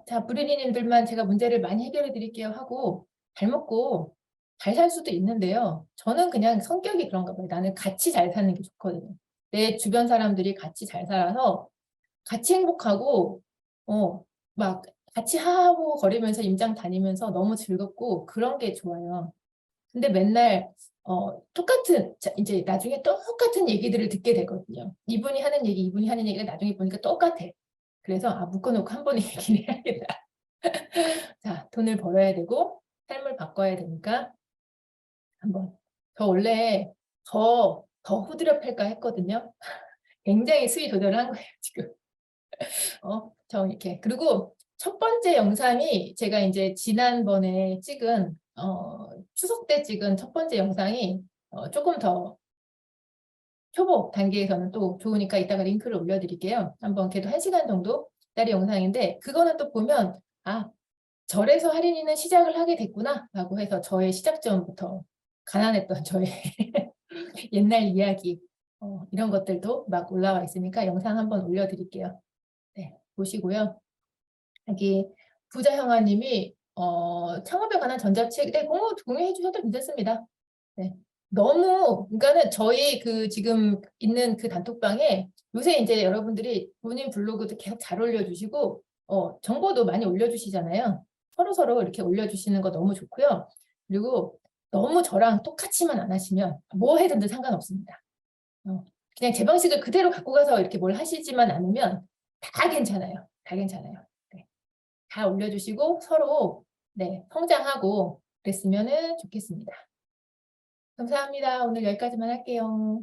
자 부르리님들만 제가 문제를 많이 해결해 드릴게요 하고 잘 먹고 잘 살 수도 있는데요. 저는 그냥 성격이 그런가 봐요. 나는 같이 잘 사는 게 좋거든요. 내 주변 사람들이 같이 잘 살아서 같이 행복하고 막 같이 하하호 거리면서 임장 다니면서 너무 즐겁고 그런 게 좋아요. 근데 맨날 이제 나중에 똑같은 얘기들을 듣게 되거든요. 이분이 하는 얘기가 나중에 보니까 똑같아. 그래서 묶어놓고 한 번에 얘기를 해야겠다. 자, 돈을 벌어야 되고 삶을 바꿔야 되니까 한번. 저 원래 더 후드려 팔까 했거든요. 굉장히 수위 조절을 한 거예요, 지금. 저 이렇게. 그리고 첫 번째 영상이 제가 이제 지난번에 찍은, 추석 때 찍은 첫 번째 영상이 조금 더 초보 단계에서는 또 좋으니까 이따가 링크를 올려드릴게요. 한번 걔도 1시간 정도 짜리 영상인데, 그거는 또 보면, 절에서 할인이는 시작을 하게 됐구나 라고 해서 저의 시작점부터 가난했던 저의 옛날 이야기, 이런 것들도 막 올라와 있으니까 영상 한번 올려드릴게요. 네, 보시고요. 여기 부자 형아님이 창업에 관한 전자책, 네, 공유해 주셔도 괜찮습니다. 네. 너무, 그러니까는 저희 그 지금 있는 그 단톡방에 요새 이제 여러분들이 본인 블로그도 계속 잘 올려주시고, 정보도 많이 올려주시잖아요. 서로서로 이렇게 올려주시는 거 너무 좋고요. 그리고 너무 저랑 똑같이만 안 하시면 뭐 해든지 상관없습니다. 그냥 제 방식을 그대로 갖고 가서 이렇게 뭘 하시지만 않으면 다 괜찮아요. 다 괜찮아요. 네. 다 올려주시고 서로 네, 성장하고 그랬으면 좋겠습니다. 감사합니다. 오늘 여기까지만 할게요.